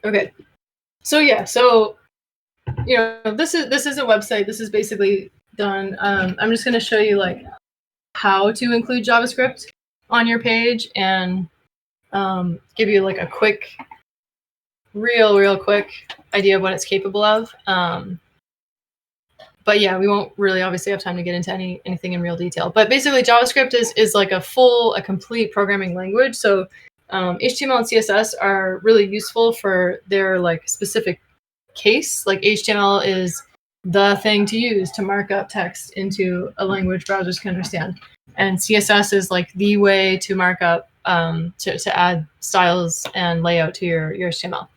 Okay, so yeah, so you know, this is a website. This is basically done. I'm just going to show you like how to include JavaScript on your page and give you like a quick, real quick idea of what it's capable of. But yeah, we won't really obviously have time to get into anything in real detail. But basically, JavaScript is like a complete programming language. So HTML and CSS are really useful for their like specific case. Like HTML is the thing to use to mark up text into a language browsers can understand, and CSS is like the way to mark up to add styles and layout to your HTML.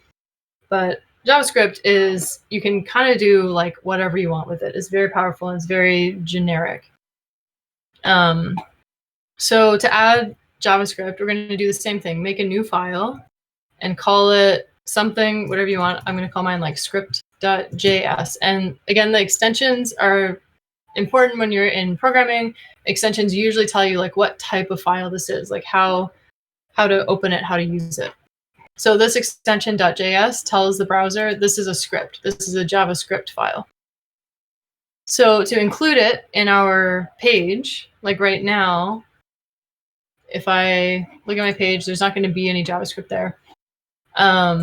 But JavaScript is, you can kind of do like whatever you want with it. It's very powerful and it's very generic. So to add JavaScript, we're going to do the same thing. Make a new file and call it something, whatever you want. I'm going to call mine like script.js. And again, the extensions are important when you're in programming. Extensions usually tell you like what type of file this is, like how to open it, how to use it. So this extension .js tells the browser this is a script. This is a JavaScript file. So to include it in our page, like right now, if I look at my page, there's not going to be any JavaScript there. I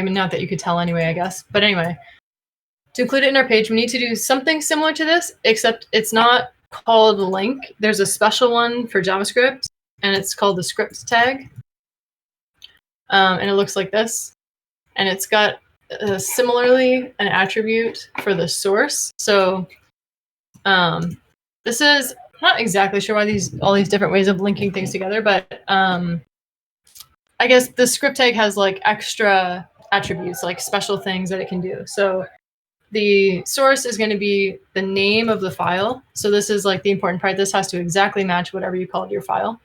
mean, not that you could tell anyway, I guess. But anyway, to include it in our page, we need to do something similar to this, except it's not called link. There's a special one for JavaScript, and it's called the script tag. And it looks like this. And it's got similarly an attribute for the source. So this is, I'm not exactly sure why all these different ways of linking things together, but I guess the script tag has like extra attributes, like special things that it can do. So the source is going to be the name of the file. So this is like the important part. This has to exactly match whatever you called your file,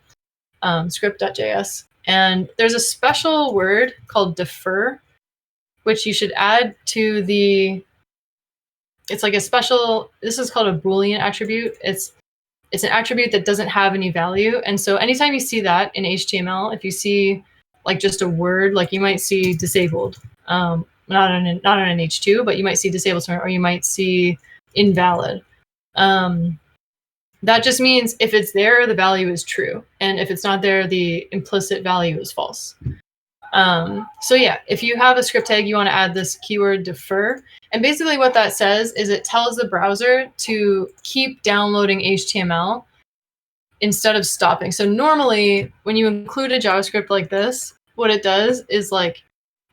script.js. And there's a special word called defer, which you should add to the, it's like a special, this is called a Boolean attribute. It's an attribute that doesn't have any value. And so anytime you see that in HTML, if you see like just a word, like you might see disabled, not on an H2, but you might see disabled somewhere, or you might see invalid. That just means if it's there, the value is true. And if it's not there, the implicit value is false. So yeah, if you have a script tag, you want to add this keyword defer. And basically what that says is it tells the browser to keep downloading HTML instead of stopping. So normally when you include a JavaScript like this, what it does is like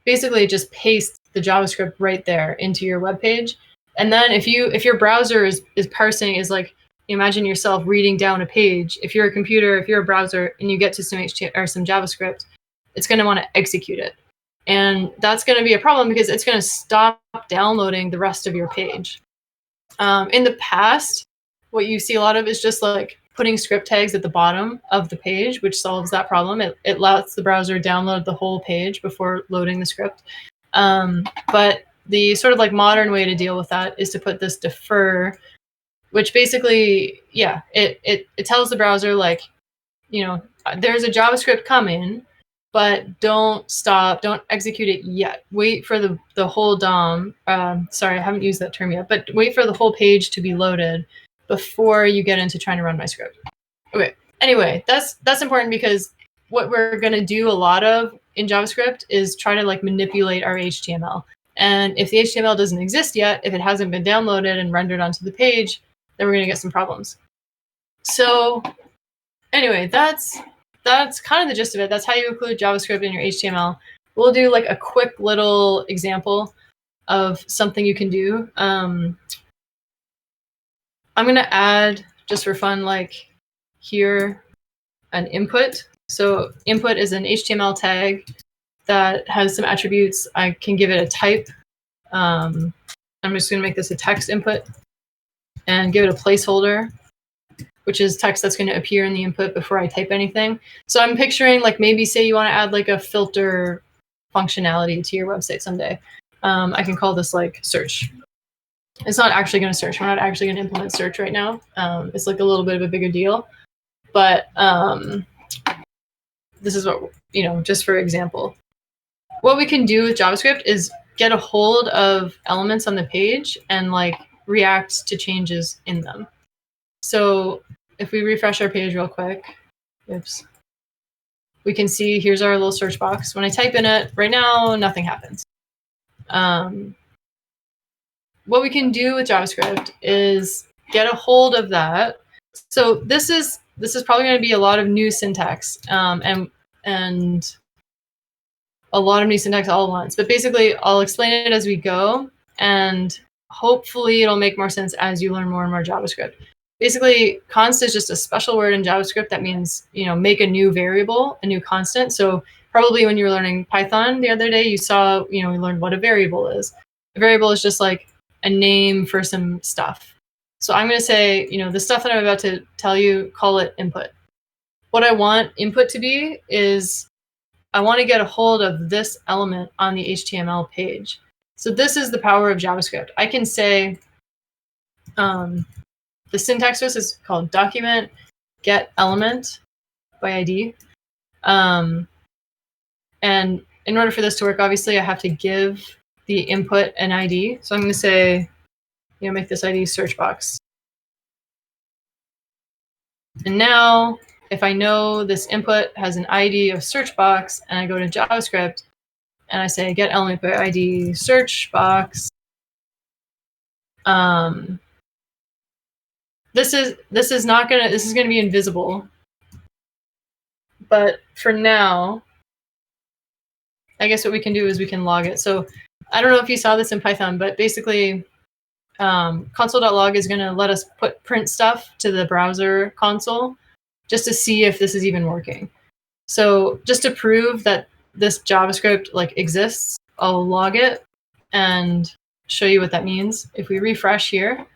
basically it just pastes the JavaScript right there into your web page. And then if your browser is parsing, is like, imagine yourself reading down a page. If you're a computer, if you're a browser, and you get to some HTML or some JavaScript, it's going to want to execute it. And that's going to be a problem because it's going to stop downloading the rest of your page. In the past, what you see a lot of is just like putting script tags at the bottom of the page, which solves that problem. It lets the browser download the whole page before loading the script. But the sort of like modern way to deal with that is to put this defer, which basically, yeah, it tells the browser like, there's a JavaScript coming, but don't execute it yet. Wait for the whole DOM. Sorry, I haven't used that term yet, but wait for the whole page to be loaded before you get into trying to run my script. Okay. Anyway, that's important because what we're going to do a lot of in JavaScript is try to like manipulate our HTML. And if the HTML doesn't exist yet, if it hasn't been downloaded and rendered onto the page, then we're going to get some problems. So anyway, that's kind of the gist of it. That's how you include JavaScript in your HTML. We'll do like a quick little example of something you can do. I'm going to add, just for fun, like here, an input. So input is an HTML tag that has some attributes. I can give it a type. I'm just going to make this a text input and give it a placeholder, which is text that's going to appear in the input before I type anything. So I'm picturing like maybe say you want to add like a filter functionality to your website someday. I can call this like search. It's not actually going to search. We're not actually going to implement search right now. It's like a little bit of a bigger deal. But this is what, just for example. What we can do with JavaScript is get a hold of elements on the page and like react to changes in them. So if we refresh our page real quick, oops, we can see here's our little search box. When I type in it, right now, nothing happens. What we can do with JavaScript is get a hold of that. So this is probably going to be a lot of new syntax and a lot of new syntax all at once. But basically, I'll explain it as we go, and hopefully it'll make more sense as you learn more and more JavaScript. Basically, const is just a special word in JavaScript that means, make a new variable, a new constant. So probably when you were learning Python the other day, you saw, we learned what a variable is. A variable is just like a name for some stuff. So I'm going to say, the stuff that I'm about to tell you, call it input. What I want input to be is I want to get a hold of this element on the HTML page. So this is the power of JavaScript. I can say, the syntax for this is called document get element by ID. And in order for this to work, obviously, I have to give the input an ID. So I'm going to say, make this ID search box. And now, if I know this input has an ID of search box, and I go to JavaScript, and I say get element by ID search box, this is going to be invisible. But for now, I guess what we can do is we can log it. So I don't know if you saw this in Python, but basically console.log is going to let us print stuff to the browser console just to see if this is even working. So just to prove that this JavaScript like exists, I'll log it and show you what that means. If we refresh here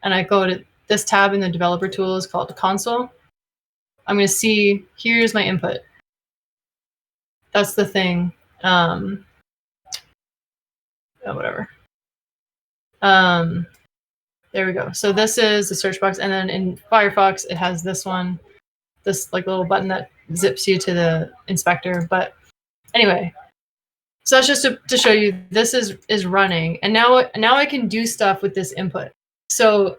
and I go to this tab in the developer tools called console, I'm going to see here's my input. That's the thing. Whatever. There we go. So this is the search box, and then in Firefox it has this one, this like little button that zips you to the inspector. But anyway, so that's just to show you this is running, and now I can do stuff with this input. So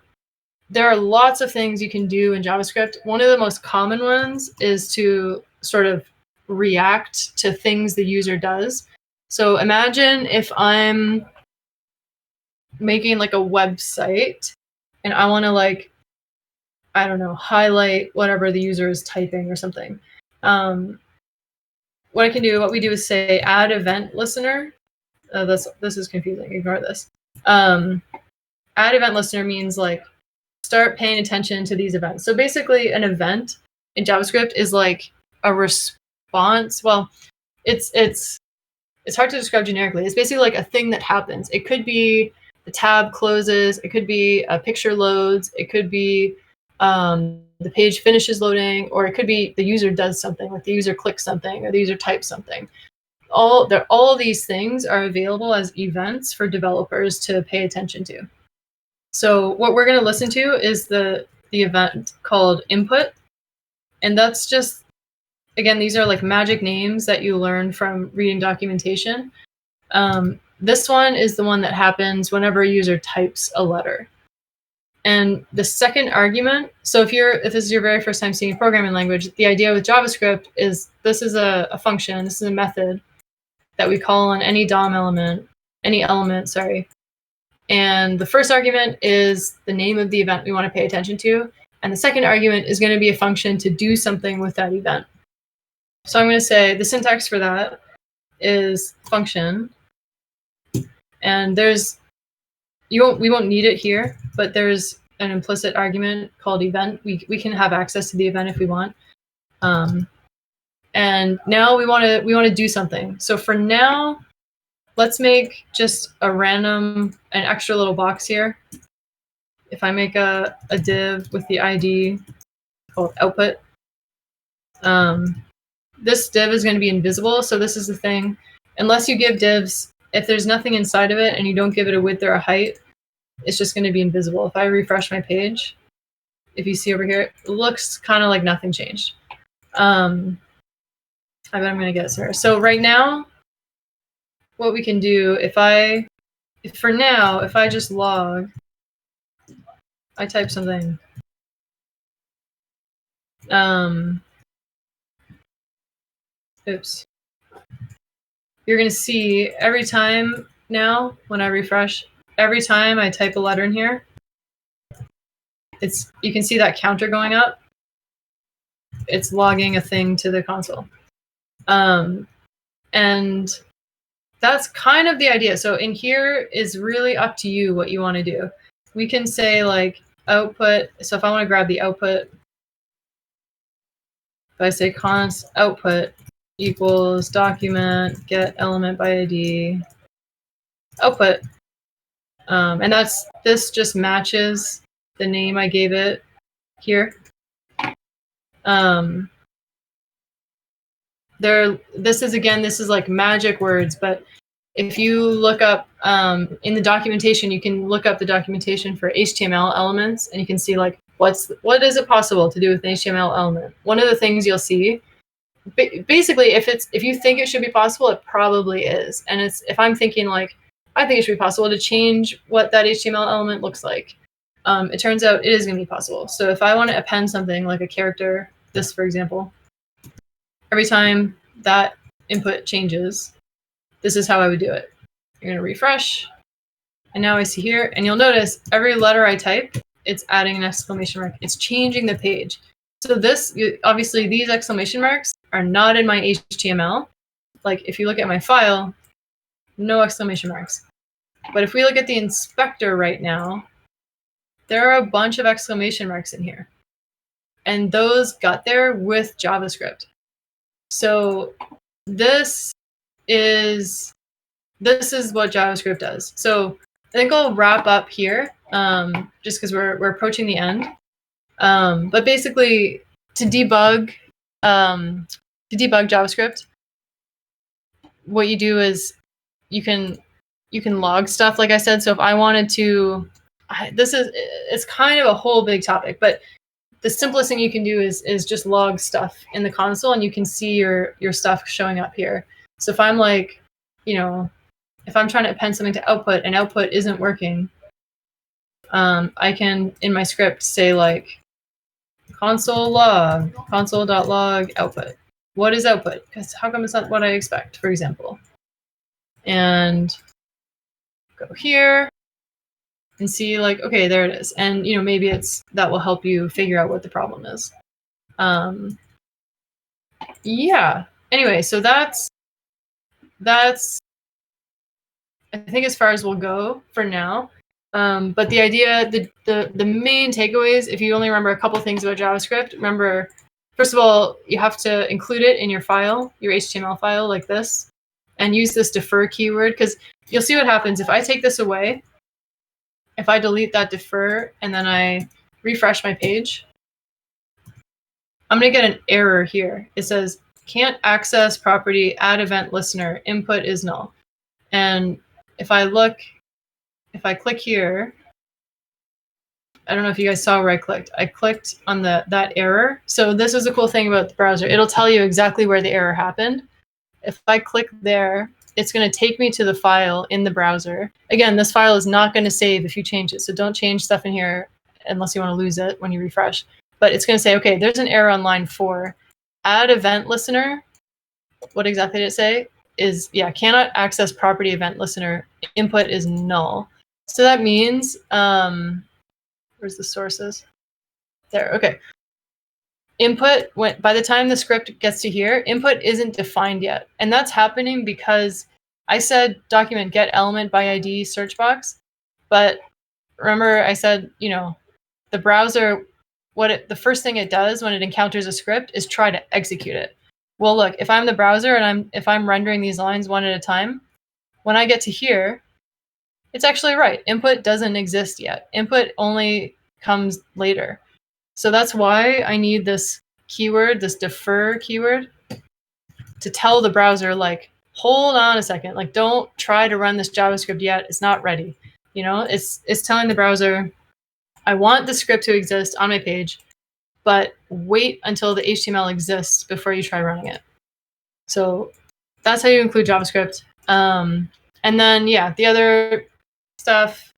there are lots of things you can do in JavaScript. One of the most common ones is to sort of react to things the user does. So imagine if I'm making like a website and I want to like, I don't know, highlight whatever the user is typing or something. What we do is say add event listener. This is confusing. Ignore this. Add event listener means like start paying attention to these events. So basically an event in JavaScript is like a response. Well, it's hard to describe generically. It's basically like a thing that happens. It could be the tab closes. It could be a picture loads. It could be the page finishes loading, or it could be the user does something, like the user clicks something or the user types something. All these things are available as events for developers to pay attention to. So what we're going to listen to is the event called input. And that's just, again, these are like magic names that you learn from reading documentation. This one is the one that happens whenever a user types a letter. And the second argument, so if this is your very first time seeing a programming language, the idea with JavaScript is this is a function, this is a method that we call on any DOM element, and the first argument is the name of the event we want to pay attention to, and the second argument is going to be a function to do something with that event. So I'm going to say the syntax for that is function, and we won't need it here, but there's an implicit argument called event. We can have access to the event if we want. And now we want to do something. So for now, let's make just an extra little box here. If I make a div with the ID called output, this div is going to be invisible. So this is the thing. Unless you give divs, if there's nothing inside of it and you don't give it a width or a height, it's just going to be invisible. If I refresh my page, if you see over here, it looks kind of like nothing changed. I bet I'm going to get this here. So right now, what we can do, if I just log, I type something. Oops. You're going to see every time now when I refresh, every time I type a letter in here, you can see that counter going up. It's logging a thing to the console. And that's kind of the idea. So in here is really up to you what you want to do. We can say like output. So if I want to grab the output, if I say const output equals document get element by ID output, and this just matches the name I gave it here. This is like magic words, but if you look up in the documentation, you can look up the documentation for HTML elements, and you can see like what is it possible to do with an HTML element. One of the things you'll see, basically, if you think it should be possible, it probably is. And if I'm thinking like I think it should be possible to change what that HTML element looks like, it turns out it is going to be possible. So if I want to append something like a character, this for example, every time that input changes, this is how I would do it. You're going to refresh, and now I see here, and you'll notice every letter I type, it's adding an exclamation mark. It's changing the page. So obviously these exclamation marks are not in my HTML. Like if you look at my file, no exclamation marks. But if we look at the inspector right now, there are a bunch of exclamation marks in here. And those got there with JavaScript. So this is what JavaScript does. So I think I'll wrap up here, just because we're approaching the end. But basically, to debug JavaScript, what you do is you can log stuff, like I said. So if I wanted to, it's kind of a whole big topic, but the simplest thing you can do is just log stuff in the console, and you can see your stuff showing up here. So if I'm like, if I'm trying to append something to output and output isn't working, I can, in my script, say like console.log output. What is output? Because how come it's not what I expect, for example? And go here and see like, okay, there it is. And maybe that will help you figure out what the problem is. Yeah. Anyway, so that's I think as far as we'll go for now. But the idea, the main takeaways, if you only remember a couple things about JavaScript, remember, first of all, you have to include it in your file, your HTML file like this, and use this defer keyword, because you'll see what happens if I take this away. If I delete that defer and then I refresh my page, I'm going to get an error here. It says, can't access property, add event listener, input is null. And if I click here, I don't know if you guys saw where I clicked. I clicked on that error. So this is a cool thing about the browser. It'll tell you exactly where the error happened. If I click there, it's going to take me to the file in the browser. Again, this file is not going to save if you change it. So don't change stuff in here unless you want to lose it when you refresh. But it's going to say, okay, there's an error on line 4. Add event listener. What exactly did it say? Is, yeah, cannot access property event listener. Input is null. So that means, where's the sources? There, okay. Input, by the time the script gets to here, input isn't defined yet. And that's happening because I said document get element by ID search box. But remember I said, the browser, the first thing it does when it encounters a script is try to execute it. Well, look, if I'm the browser and if I'm rendering these lines one at a time, when I get to here, it's actually right. Input doesn't exist yet. Input only comes later. So that's why I need this keyword, this defer keyword, to tell the browser, like, hold on a second. Like, don't try to run this JavaScript yet. It's not ready. It's telling the browser, I want the script to exist on my page, but wait until the HTML exists before you try running it. So that's how you include JavaScript. And then, yeah, the other stuff,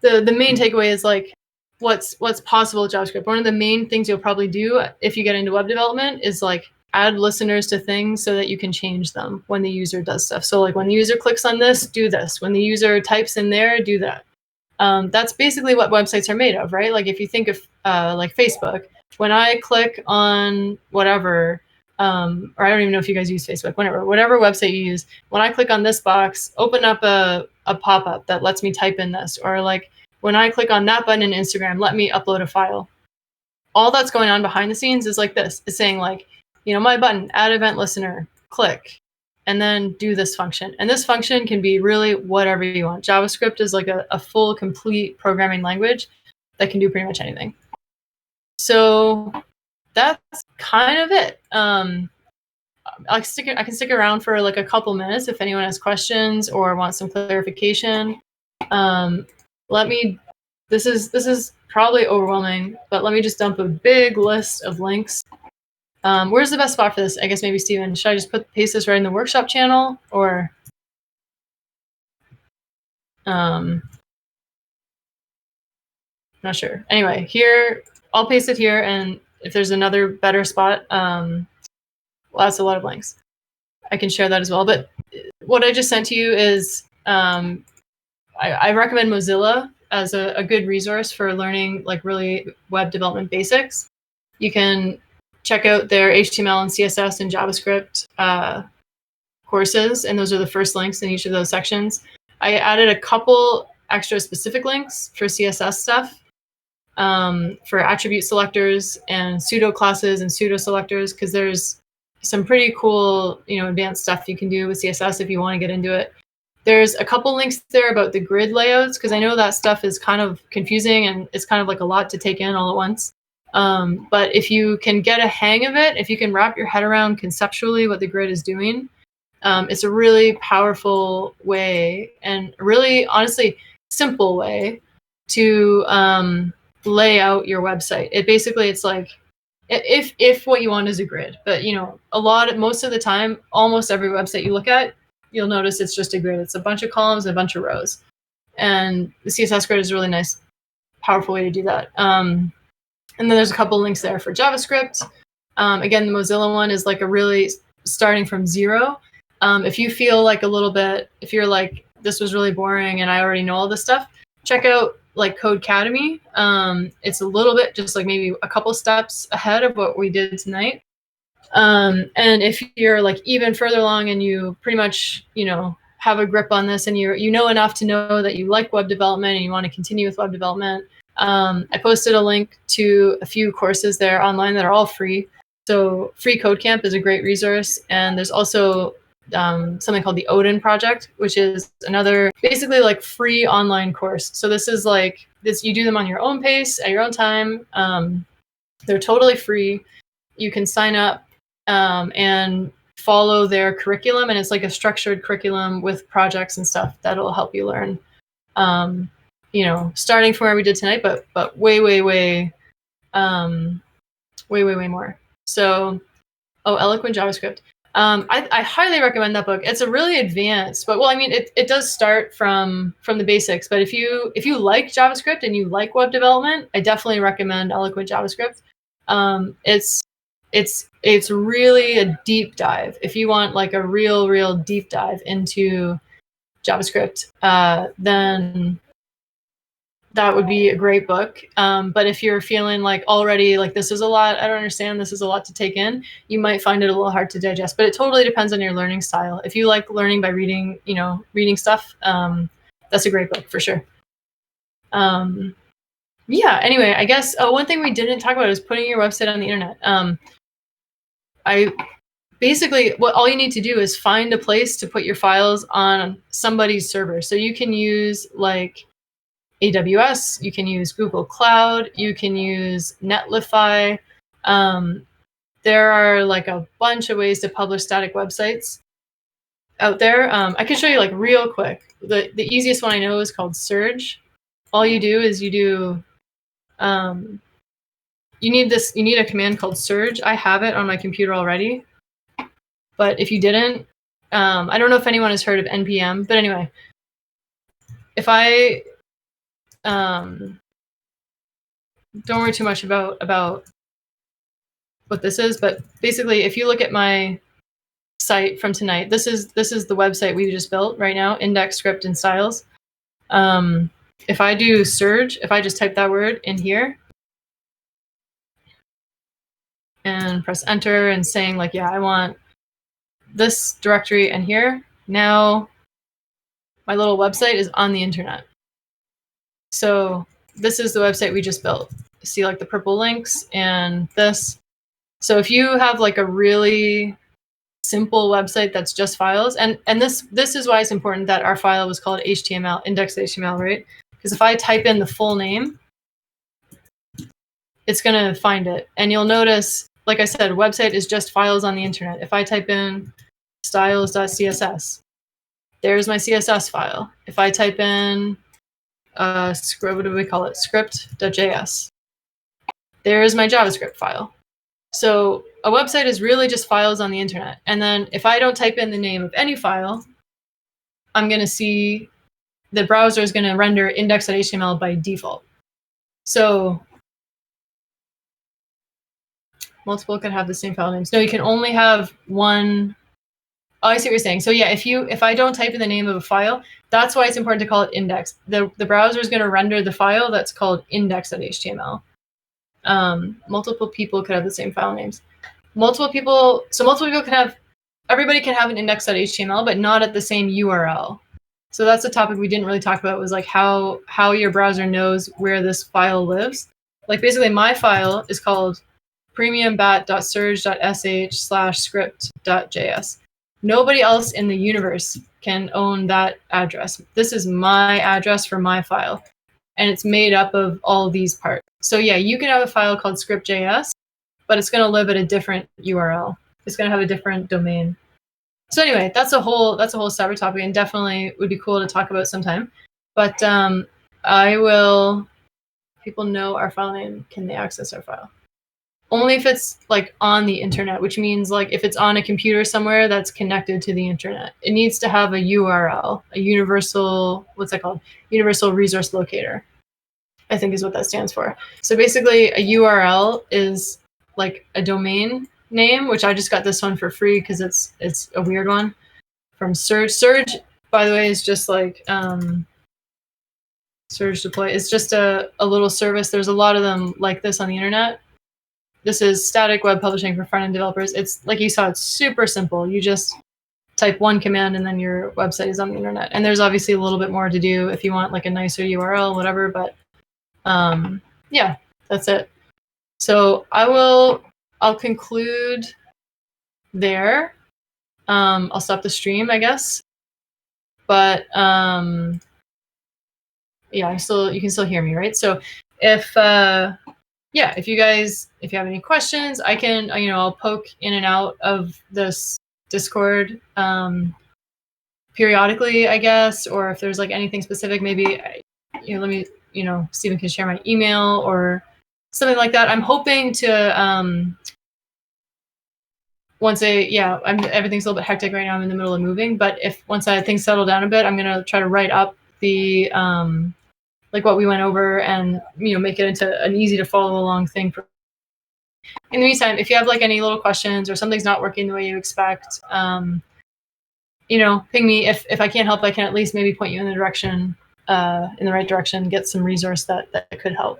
the main takeaway is like what's possible with JavaScript. One of the main things you'll probably do if you get into web development is like add listeners to things so that you can change them when the user does stuff. So like when the user clicks on this, do this. When the user types in there, do that. That's basically what websites are made of, right? Like if you think of like Facebook, when I click on whatever, or I don't even know if you guys use Facebook, whatever website you use, when I click on this box, open up a pop-up that lets me type in this, or like when I click on that button in Instagram, let me upload a file. All that's going on behind the scenes is like this. It's saying like, my button, add event listener, click, and then do this function. And this function can be really whatever you want. JavaScript is like a full, complete programming language that can do pretty much anything. So that's kind of it. I can stick around for like a couple minutes if anyone has questions or wants some clarification. This is probably overwhelming, but let me just dump a big list of links. Where's the best spot for this? I guess maybe Steven, should I just paste this right in the workshop channel, or not sure. Anyway, here, I'll paste it here, and if there's another better spot, well, that's a lot of links. I can share that as well. But what I just sent to you is, I recommend Mozilla as a good resource for learning like really web development basics. You can check out their HTML and CSS and JavaScript courses, and those are the first links in each of those sections. I added a couple extra specific links for CSS stuff, for attribute selectors and pseudo classes and pseudo selectors, because there's some pretty cool, advanced stuff you can do with CSS if you want to get into it. There's a couple links there about the grid layouts, because I know that stuff is kind of confusing and it's kind of like a lot to take in all at once. But if you can get a hang of it, if you can wrap your head around conceptually what the grid is doing, it's a really powerful way and really, honestly, simple way to lay out your website. It's like, if what you want is a grid, but most of the time, almost every website you look at, you'll notice it's just a grid. It's a bunch of columns and a bunch of rows. And the CSS grid is a really nice, powerful way to do that. And then there's a couple links there for JavaScript. Again, the Mozilla one is like a really starting from zero. If you feel like if you're like, this was really boring and I already know all this stuff, check out like Codecademy. It's a little bit just like maybe a couple steps ahead of what we did tonight. And if you're like even further along and you pretty much, have a grip on this and you know enough to know that you like web development and you want to continue with web development, I posted a link to a few courses there online that are all free. So Free Code Camp is a great resource. And there's also something called the Odin Project, which is another basically like free online course. So this is like this, you do them on your own pace at your own time. They're totally free. You can sign up and follow their curriculum, and it's like a structured curriculum with projects and stuff that'll help you learn. starting from where we did tonight, but way more. So, Eloquent JavaScript. I highly recommend that book. It's a really advanced, but it does start from the basics. But if you like JavaScript and you like web development, I definitely recommend Eloquent JavaScript. It's really a deep dive. If you want like a real deep dive into JavaScript, then that would be a great book. But if you're feeling like already like this is a lot, I don't understand, this is a lot to take in, you might find it a little hard to digest. But it totally depends on your learning style. If you like learning by reading stuff, that's a great book for sure. Yeah, anyway, I guess one thing we didn't talk about is putting your website on the internet. What all you need to do is find a place to put your files on somebody's server. So you can use like AWS, you can use Google Cloud, you can use Netlify. There are like a bunch of ways to publish static websites out there. I can show you like real quick. The easiest one I know is called Surge. All you do is you need a command called Surge. I have it on my computer already. But if you didn't, I don't know if anyone has heard of NPM, but anyway, if I don't worry too much about what this is, but basically, if you look at my site from tonight, this is the website we just built right now, index, script, and styles. If I do Surge, if I just type that word in here and press enter and saying like, yeah, I want this directory and here, now my little website is on the internet. So this is the website we just built. See like the purple links and this. So if you have like a really simple website that's just files, and this is why it's important that our file was called HTML, index.html, right? Because if I type in the full name, it's going to find it. And you'll notice, like I said, website is just files on the internet. If I type in styles.css, there's my CSS file. If I type in what do we call it? Script.js. There's my JavaScript file. So a website is really just files on the internet. And then if I don't type in the name of any file, I'm going to see the browser is going to render index.html by default. So multiple can have the same file names. No, you can only have one. Oh, I see what you're saying. So yeah, if I don't type in the name of a file, that's why it's important to call it index. The browser is going to render the file that's called index.html. Multiple people could have the same file names. Multiple people can have, everybody can have an index.html, but not at the same URL. So that's a topic we didn't really talk about, was like how your browser knows where this file lives. Like basically my file is called premiumbat.surge.sh/script.js. Nobody else in the universe can own that address. This is my address for my file, and it's made up of all these parts. So yeah, you can have a file called script.js, but it's going to live at a different URL. It's going to have a different domain. So anyway, that's a whole separate topic, and definitely would be cool to talk about sometime. But people know our file name, can they access our file? Only if it's like on the internet, which means like if it's on a computer somewhere that's connected to the internet. It needs to have a URL, a universal, what's that called? Universal resource locator, I think is what that stands for. So basically a URL is like a domain name, which I just got this one for free because it's a weird one from Surge. Surge, by the way, is just like Surge Deploy. It's just a little service. There's a lot of them like this on the internet. This is static web publishing for front-end developers. It's like you saw, it's super simple. You just type one command and then your website is on the internet. And there's obviously a little bit more to do if you want like a nicer URL, whatever. But yeah, that's it. So I'll conclude there. I'll stop the stream, I guess. But yeah, you can still hear me, right? So if you have any questions, I can, I'll poke in and out of this Discord periodically, I guess, or if there's like anything specific, maybe let me, Stephen can share my email or something like that. I'm hoping to, everything's a little bit hectic right now. I'm in the middle of moving, but once things settle down a bit, I'm going to try to write up the, like what we went over and, make it into an easy to follow along thing. In the meantime, if you have like any little questions or something's not working the way you expect, ping me. If I can't help, I can at least maybe point you in the right direction, get some resource that could help.